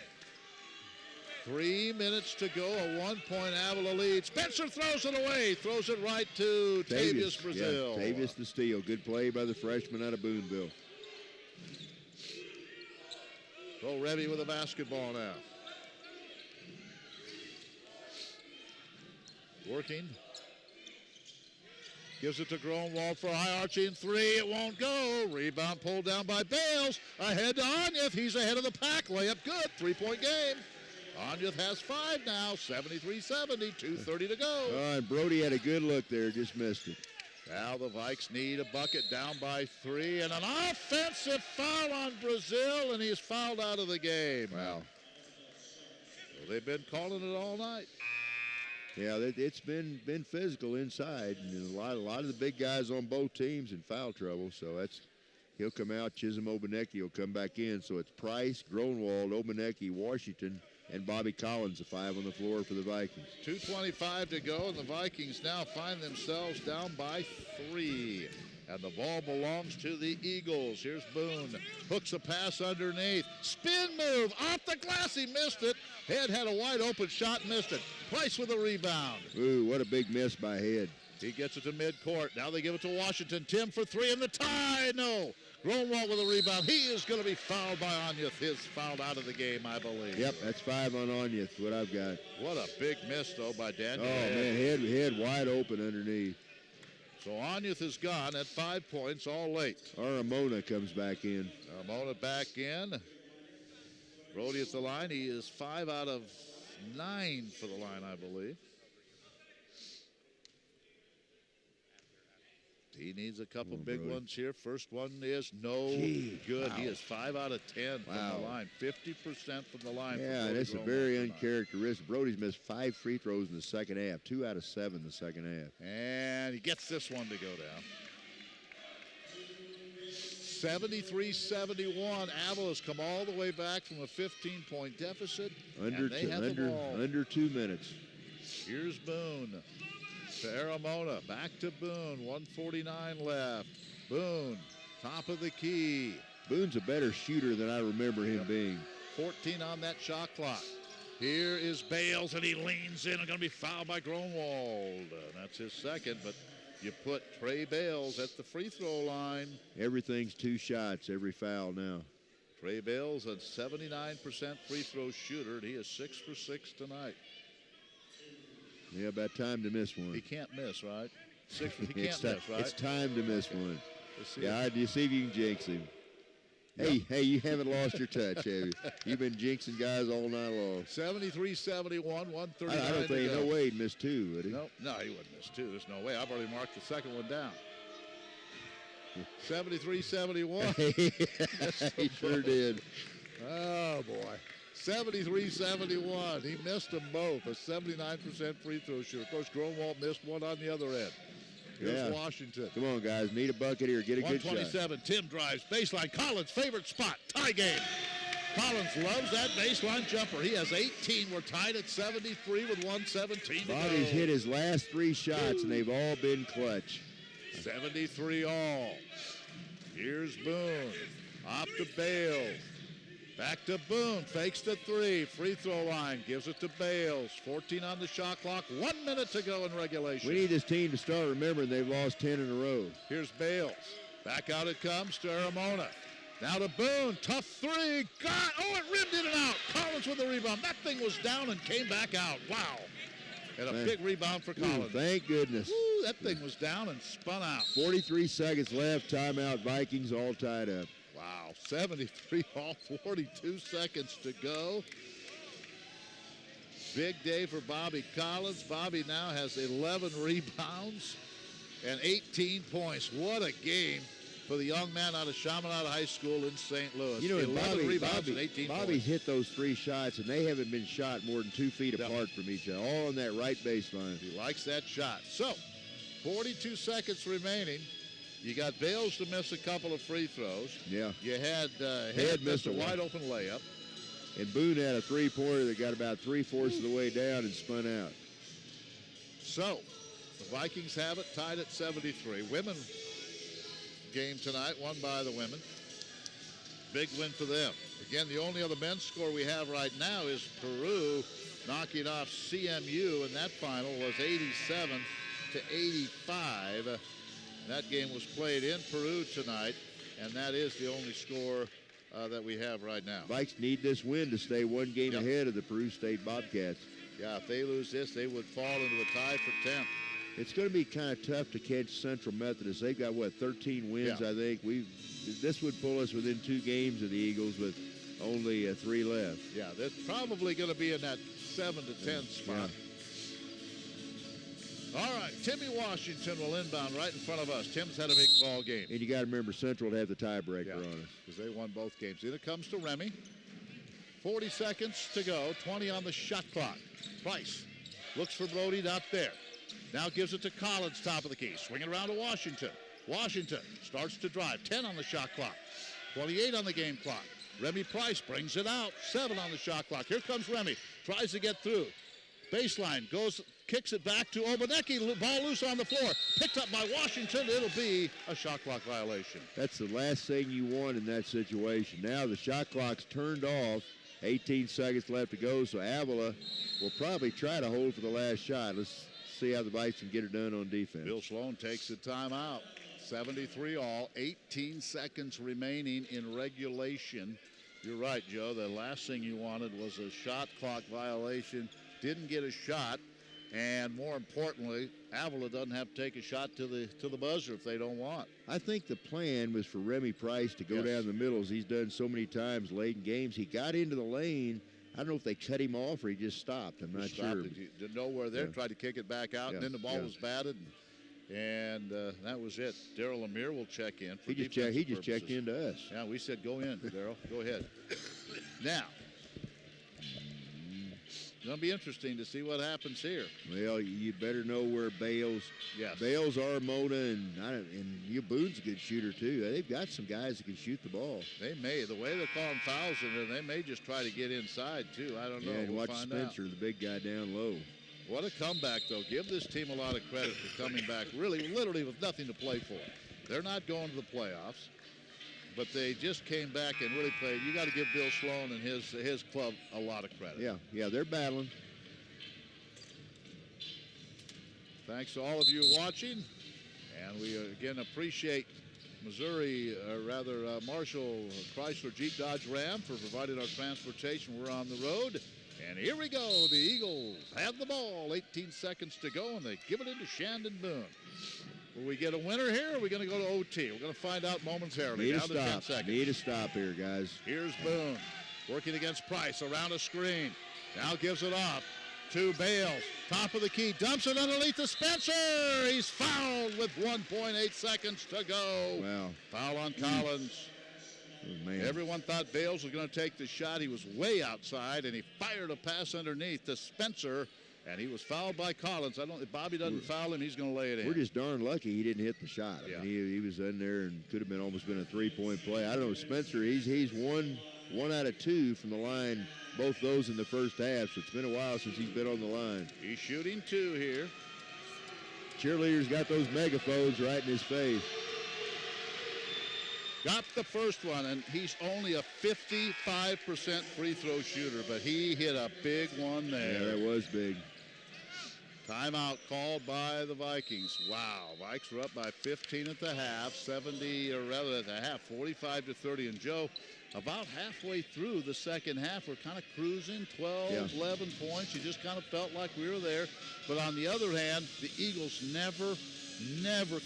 3 minutes to go, a 1-point Avila lead. Spencer throws it away, throws it right to Tavius Brazil. Yeah, Tavius the steal. Good play by the freshman out of Booneville. Bo Remy with a basketball now. Working. Gives it to Gronwald for a high arching three. It won't go. Rebound pulled down by Bales. Ahead to Onyeth. He's ahead of the pack. Layup good. 3-point game. Onyeth has 5 now. 73-70. 2:30 to go. And Brody had a good look there. Just missed it. Now the Vikes need a bucket, down by 3. And an offensive foul on Brazil. And he's fouled out of the game. Wow. Well, they've been calling it all night. Yeah, it's been physical inside, and a lot of the big guys on both teams in foul trouble. So he'll come out. Chisholm Obaneki will come back in. So it's Price, Gronwald, Obaneki, Washington, and Bobby Collins, the 5 on the floor for the Vikings. 2:25 to go, and the Vikings now find themselves down by 3. And the ball belongs to the Eagles. Here's Boone. Hooks a pass underneath. Spin move off the glass. He missed it. Head had a wide open shot, missed it. Price with a rebound. Ooh, what a big miss by Head. He gets it to midcourt. Now they give it to Washington. Tim for 3 in the tie. No. Gronwald with a rebound. He is going to be fouled by Onyeth. His fouled out of the game, I believe. Yep, that's 5 on Onyeth, what I've got. What a big miss, though, by Daniel. Oh, man, Head wide open underneath. So Onyeth is gone at 5 points, all late. Aramona comes back in. Aramona back in. Brody at the line. He is 5 out of 9 for the line, I believe. He needs a couple big Brody. ones here. First one is no good. Wow. He is 5 out of 10 from the line. 50% from the line. Yeah, that's a very uncharacteristic. Brody's missed 5 free throws in the second half. 2 out of 7 in the second half. And he gets this one to go down. 73-71. Avila's come all the way back from a 15-point deficit. Under 2 minutes. Here's Boone to Aramona. Back to Boone. 1:49 left. Boone, top of the key. Boone's a better shooter than I remember him being. 14 on that shot clock. Here is Bales, and he leans in and going to be fouled by Gronwald. That's his second, but you put Trey Bales at the free throw line. Everything's 2 shots, every foul now. Trey Bales, a 79% free throw shooter, and he is 6 for 6 tonight. Yeah, about time to miss one. He can't miss, right? He can't miss, right? It's time to miss one. Yeah, do you see if you can jinx him? Yep. Hey, you haven't lost your touch, have you? You've been jinxing guys all night long. 73-71, 139 I don't think, no way he'd miss 2, would he? No, he wouldn't miss 2. There's no way. I've already marked the second one down. 73-71. He sure did. Oh, boy. 73-71. He missed them both. A 79% free throw shooter. Of course, Gronwald missed one on the other end. Here's Washington. Come on, guys. Need a bucket here. Get a good shot. 127. Tim drives. Baseline. Collins' favorite spot. Tie game. Collins loves that baseline jumper. He has 18. We're tied at 73 with 117 to go. Bobby's hit his last 3 shots, and they've all been clutch. 73 all. Here's Boone. Off to Bales. Back to Boone. Fakes the 3. Free throw line. Gives it to Bales. 14 on the shot clock. 1 minute to go in regulation. We need this team to start remembering they've lost 10 in a row. Here's Bales. Back out it comes to Aramona. Now to Boone. Tough 3. Got. Oh, it rimmed in and out. Collins with the rebound. That thing was down and came back out. Wow. And a big rebound for Collins. Thank goodness. Woo, that thing was down and spun out. 43 seconds left. Timeout. Vikings all tied up. Wow, 73 all, 42 seconds to go. Big day for Bobby Collins. Bobby now has 11 rebounds and 18 points. What a game for the young man out of Chaminade High School in St. Louis. You know, 11 rebounds and 18 Bobby's points. hit those 3 shots, and they haven't been shot more than 2 feet apart from each other, all on that right baseline. He likes that shot. So, 42 seconds remaining. You got Bales to miss a couple of free throws. Yeah. You had Head miss a wide open layup. And Boone had a 3-pointer that got about 3/4 of the way down and spun out. So, the Vikings have it tied at 73. Women game tonight, won by the women. Big win for them. Again, the only other men's score we have right now is Peru knocking off CMU, and that final was 87-85. That game was played in Peru tonight, and that is the only score that we have right now. Vikes need this win to stay 1 game ahead of the Peru State Bobcats. Yeah, if they lose this, they would fall into a tie for 10th. It's going to be kind of tough to catch Central Methodist. They've got, 13 wins, I think. This would pull us within 2 games of the Eagles with only 3 left. Yeah, they're probably going to be in that 7 to 10 spot. Yeah. All right, Timmy Washington will inbound right in front of us. Tim's had a big ball game. And you got to remember, Central would have the tiebreaker on us. Because they won both games. In it comes to Remy. 40 seconds to go. 20 on the shot clock. Price looks for Brody, not there. Now gives it to Collins, top of the key. Swing it around to Washington. Washington starts to drive. 10 on the shot clock. 28 on the game clock. Remy Price brings it out. 7 on the shot clock. Here comes Remy. Tries to get through. Baseline goes, kicks it back to Obanecki. Ball loose on the floor. Picked up by Washington. It'll be a shot clock violation. That's the last thing you want in that situation. Now the shot clock's turned off. 18 seconds left to go, so Avila will probably try to hold for the last shot. Let's see how the Vikes can get it done on defense. Bill Sloan takes the timeout. 73 all, 18 seconds remaining in regulation. You're right, Joe. The last thing you wanted was a shot clock violation. Didn't get a shot, and more importantly, Avila doesn't have to take a shot to the buzzer if they don't want. I think the plan was for Remy Price to go down the middle, as he's done so many times late in games. He got into the lane. I don't know if they cut him off or he just stopped. I'm not sure. He didn't know where there. Tried to kick it back out, and then the ball was batted. And that was it. Daryl Lemire will check in. For He just checked in to us. Yeah, we said go in, Daryl. Go ahead. Now, it's going to be interesting to see what happens here. Well, you better know where Bales. Yes. Bales, Armona, and Boone's a good shooter too. They've got some guys that can shoot the ball. They may. The way they're calling fouls in there, they may just try to get inside too. I don't know. Yeah, and we'll watch find Spencer, out. the big guy down low. What a comeback, though. Give this team a lot of credit for coming back literally with nothing to play for. They're not going to the playoffs, but they just came back and really played. You got to give Bill Sloan and his club a lot of credit. Yeah, they're battling. Thanks to all of you watching, and we again appreciate Marshall Chrysler Jeep Dodge Ram for providing our transportation. We're on the road. And here we go. The Eagles have the ball. 18 seconds to go, and they give it into Shandon Boone. Will we get a winner here, or are we going to go to OT? We're going to find out momentarily. Need a stop here, guys. Here's Boone working against Price around a screen. Now gives it off to Bales. Top of the key. Dumps it underneath to Spencer. He's fouled with 1.8 seconds to go. Wow. Foul on Collins. Oh, man. Everyone thought Bales was going to take the shot. He was way outside, and he fired a pass underneath to Spencer, and he was fouled by Collins. If Bobby doesn't foul him, he's going to lay it in. We're just darn lucky he didn't hit the shot. I mean, he was in there and could have almost been a three-point play. I don't know, Spencer, he's one out of two from the line, both those in the first half, so it's been a while since he's been on the line. He's shooting two here. Cheerleaders got those megaphones right in his face. Got the first one, and he's only a 55% free throw shooter, but he hit a big one there. Yeah, that was big. Timeout called by the Vikings. Wow, Vikes were up by 15 at the half, 45-30. And Joe, about halfway through the second half, we're kind of cruising, 12, 11 points. You just kind of felt like we were there. But on the other hand, the Eagles never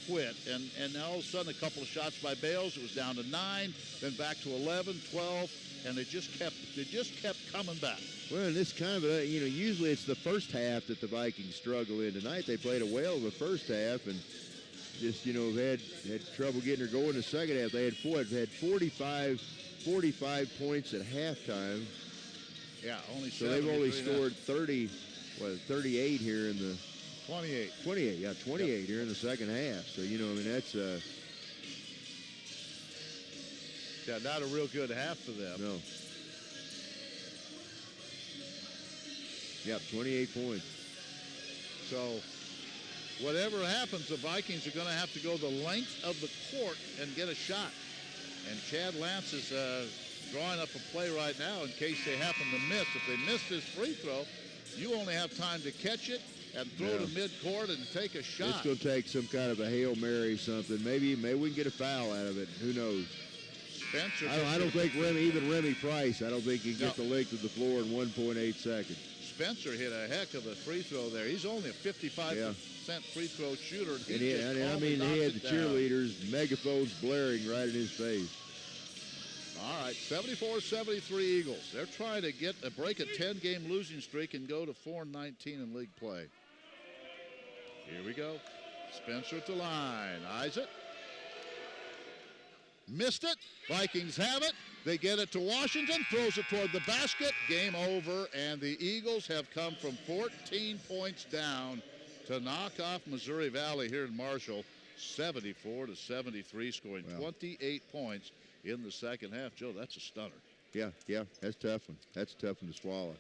quit, and all of a sudden a couple of shots by Bales, it was down to 9, then back to 11, 12, and it just kept coming back. Well, and this kind of usually it's the first half that the Vikings struggle in. Tonight they played a whale in the first half and just had trouble getting her going in the second half. They had 45 points at halftime. Yeah, so they've only scored 38 here in the 28, yeah, 28 here in the second half. So, that's... not a real good half for them. No. Yep, 28 points. So, whatever happens, the Vikings are going to have to go the length of the court and get a shot. And Chad Lance is drawing up a play right now in case they happen to miss. If they miss this free throw, you only have time to catch it and throw to midcourt and take a shot. It's going to take some kind of a Hail Mary something. Maybe we can get a foul out of it. Who knows? Spencer. I don't think Remy Price, I don't think he can get the length of the floor in 1.8 seconds. Spencer hit a heck of a free throw there. He's only a 55% free throw shooter. And he had the cheerleaders, megaphones blaring right in his face. All right, 74-73 Eagles. They're trying to break a 10-game losing streak and go to 4-19 in league play. Here we go. Spencer at the line. Eyes it. Missed it. Vikings have it. They get it to Washington. Throws it toward the basket. Game over. And the Eagles have come from 14 points down to knock off Missouri Valley here in Marshall. 74-73, scoring 28 points in the second half. Joe, that's a stunner. Yeah, that's a tough one. That's a tough one to swallow.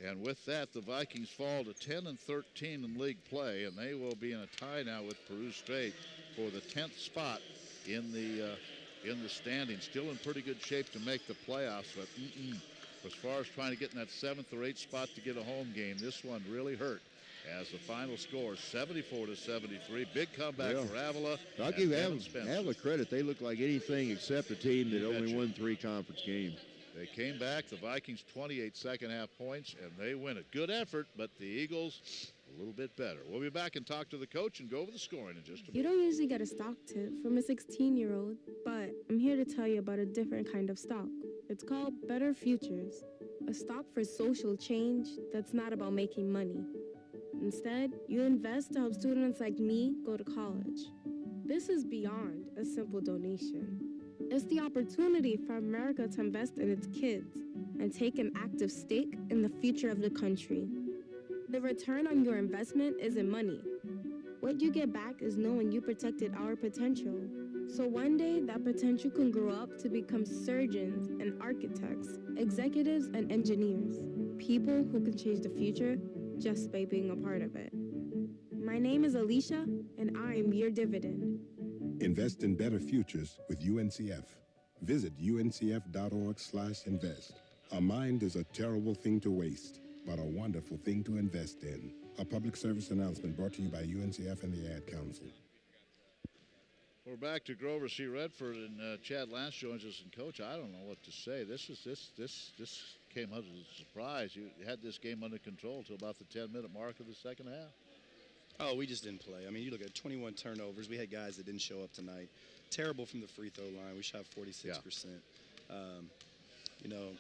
And with that, the Vikings fall to 10-13 in league play, and they will be in a tie now with Peru State for the 10th spot in the standings. Still in pretty good shape to make the playoffs, but as far as trying to get in that 7th or 8th spot to get a home game, this one really hurt. As the final score, 74-73. Big comeback for Avila. I'll give Avila credit. They look like anything except a team that only won 3 conference games. They came back. The Vikings 28 second half points, and they win it. Good effort, but the Eagles a little bit better. We'll be back and talk to the coach and go over the scoring in just a minute. You don't usually get a stock tip from a 16-year-old, but I'm here to tell you about a different kind of stock. It's called Better Futures, a stock for social change that's not about making money. Instead, you invest to help students like me go to college. This is beyond a simple donation. It's the opportunity for America to invest in its kids and take an active stake in the future of the country. The return on your investment isn't money. What you get back is knowing you protected our potential. So one day, that potential can grow up to become surgeons and architects, executives and engineers, people who can change the future just by being a part of it. My name is Alicia, and I'm your dividend. Invest in better futures with UNCF. Visit uncf.org/invest. A mind is a terrible thing to waste, but a wonderful thing to invest in. A public service announcement brought to you by UNCF and the Ad Council. We're back to Grover C. Redford, and Chad Lance joins us. And Coach, I don't know what to say. This came as a surprise. You had this game under control till about the 10-minute mark of the second half. Oh, we just didn't play. I mean, you look at 21 turnovers. We had guys that didn't show up tonight. Terrible from the free throw line. We shot 46%. Yeah. You know,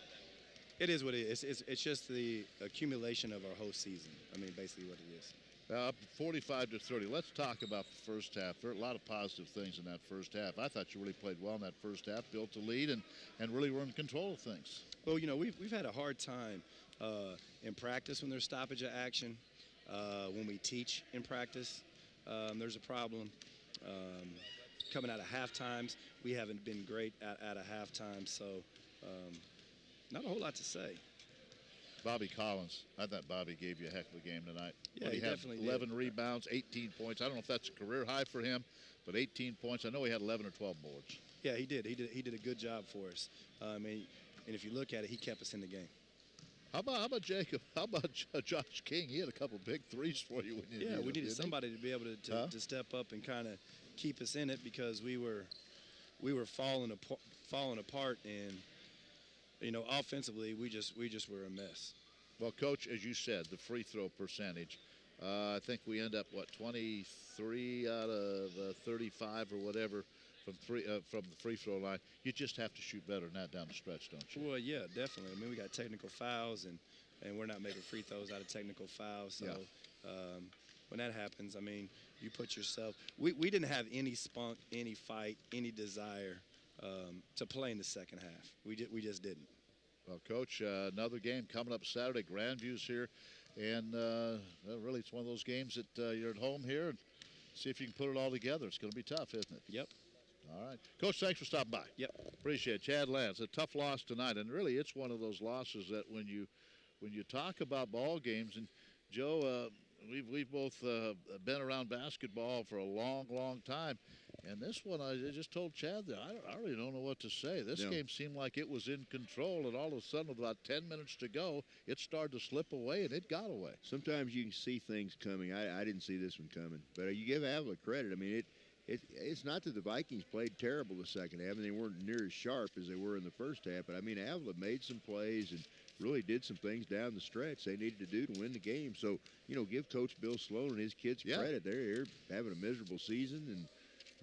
it is what it is. It's just the accumulation of our whole season. I mean, basically what it is. Up 45-30. Let's talk about the first half. There are a lot of positive things in that first half. I thought you really played well in that first half, built a lead, and really were in control of things. Well, you know, we've had a hard time in practice when there's stoppage of action. When we teach in practice, there's a problem. Coming out of half times, we haven't been great at a halftime, so not a whole lot to say. Bobby Collins, I thought Bobby gave you a heck of a game tonight. Yeah, he had definitely 11 did. rebounds, 18 points. I don't know if that's a career high for him, but 18 points. I know he had 11 or 12 boards. Yeah, he did. He did a good job for us. And if you look at it, he kept us in the game. How about Jacob? How about Josh King? He had a couple big threes for you when you needed we needed them, somebody to be able to step up and kind of keep us in it because we were falling apart, and you know, offensively we just were a mess. Well, Coach, as you said, the free throw percentage, I think we end up, 23 out of 35 or whatever from the free throw line. You just have to shoot better than that down the stretch, don't you? Well, yeah, definitely. I mean, we got technical fouls, and we're not making free throws out of technical fouls. So when that happens, I mean, you put yourself – we didn't have any spunk, any fight, any desire to play in the second half. We just didn't. Well, Coach, another game coming up Saturday. Grandview's here, and really it's one of those games that you're at home here and see if you can put it all together. It's going to be tough, isn't it? Yep. All right. Coach, thanks for stopping by. Yep. Appreciate it. Chad Lance, a tough loss tonight, and really it's one of those losses that when you talk about ball games, and Joe, we've both been around basketball for a long, long time. And this one, I just told Chad that I really don't know what to say. This game seemed like it was in control, and all of a sudden, with about 10 minutes to go, it started to slip away, and it got away. Sometimes you can see things coming. I didn't see this one coming. But you give Avila credit. I mean, it's not that the Vikings played terrible the second half, and they weren't near as sharp as they were in the first half. But, I mean, Avila made some plays and really did some things down the stretch they needed to do to win the game. So, you know, give Coach Bill Sloan and his kids credit. They're having a miserable season, and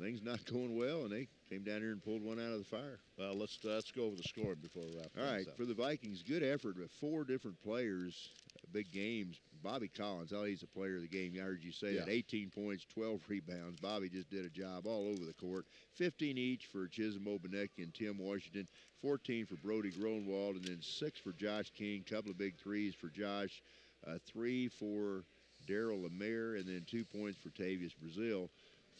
things not going well, and they came down here and pulled one out of the fire. Well, let's go over the score before we wrap. All right, for the Vikings, good effort with 4 different players, big games. Bobby Collins, he's a player of the game. I heard you say that. 18 points, 12 rebounds. Bobby just did a job all over the court. 15 each for Chisholm Obaneki and Tim Washington, 14 for Brody Gronwald, and then 6 for Josh King. Couple of big threes for Josh, 3 for Daryl Lemaire, and then 2 points for Tavius Brazil.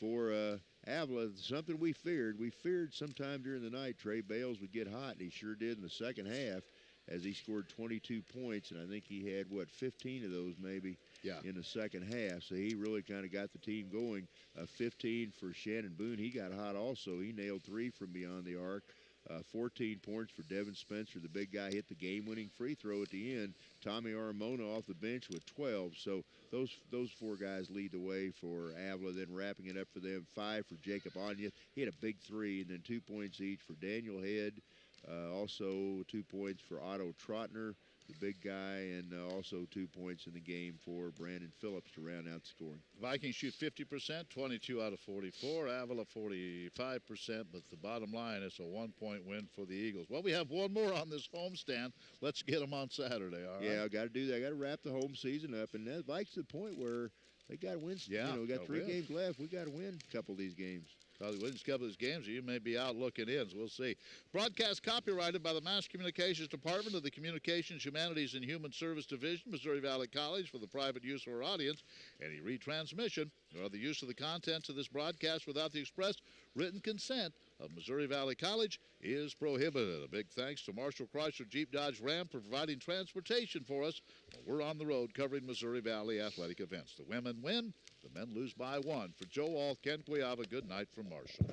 For Avila, something we feared. We feared sometime during the night Trey Bales would get hot, and he sure did in the second half as he scored 22 points, and I think he had, 15 of those maybe in the second half. So he really kind of got the team going. 15 for Shannon Boone. He got hot also. He nailed 3 from beyond the arc. 14 points for Devin Spencer. The big guy hit the game-winning free throw at the end. Tommy Armona off the bench with 12. So those 4 guys lead the way for Avila. Then wrapping it up for them, 5 for Jacob Anya. He had a big 3, and then 2 points each for Daniel Head. Also 2 points for Otto Trotner. the big guy, and also 2 points in the game for Brandon Phillips to round out the scoring. Vikings shoot 50%, 22 out of 44. Avila 45%, but the bottom line is a 1-point win for the Eagles. Well, we have one more on this homestand. Let's get them on Saturday, all right? Yeah, I got to do that. I got to wrap the home season up, and that Vikes to the point where they got to win. Yeah, we got 3 games left. We got to win a couple of these games. Probably wins a couple of these games, or you may be out looking in. So we'll see. Broadcast copyrighted by the Mass Communications Department of the Communications, Humanities, and Human Service Division, Missouri Valley College, for the private use of our audience. Any retransmission or the use of the contents of this broadcast without the express written consent of Missouri Valley College is prohibited. A big thanks to Marshall Chrysler Jeep Dodge Ram for providing transportation for us while we're on the road covering Missouri Valley athletic events. The women win, the men lose by 1. For Joe All, Ken Cuiava, good night from Marshall.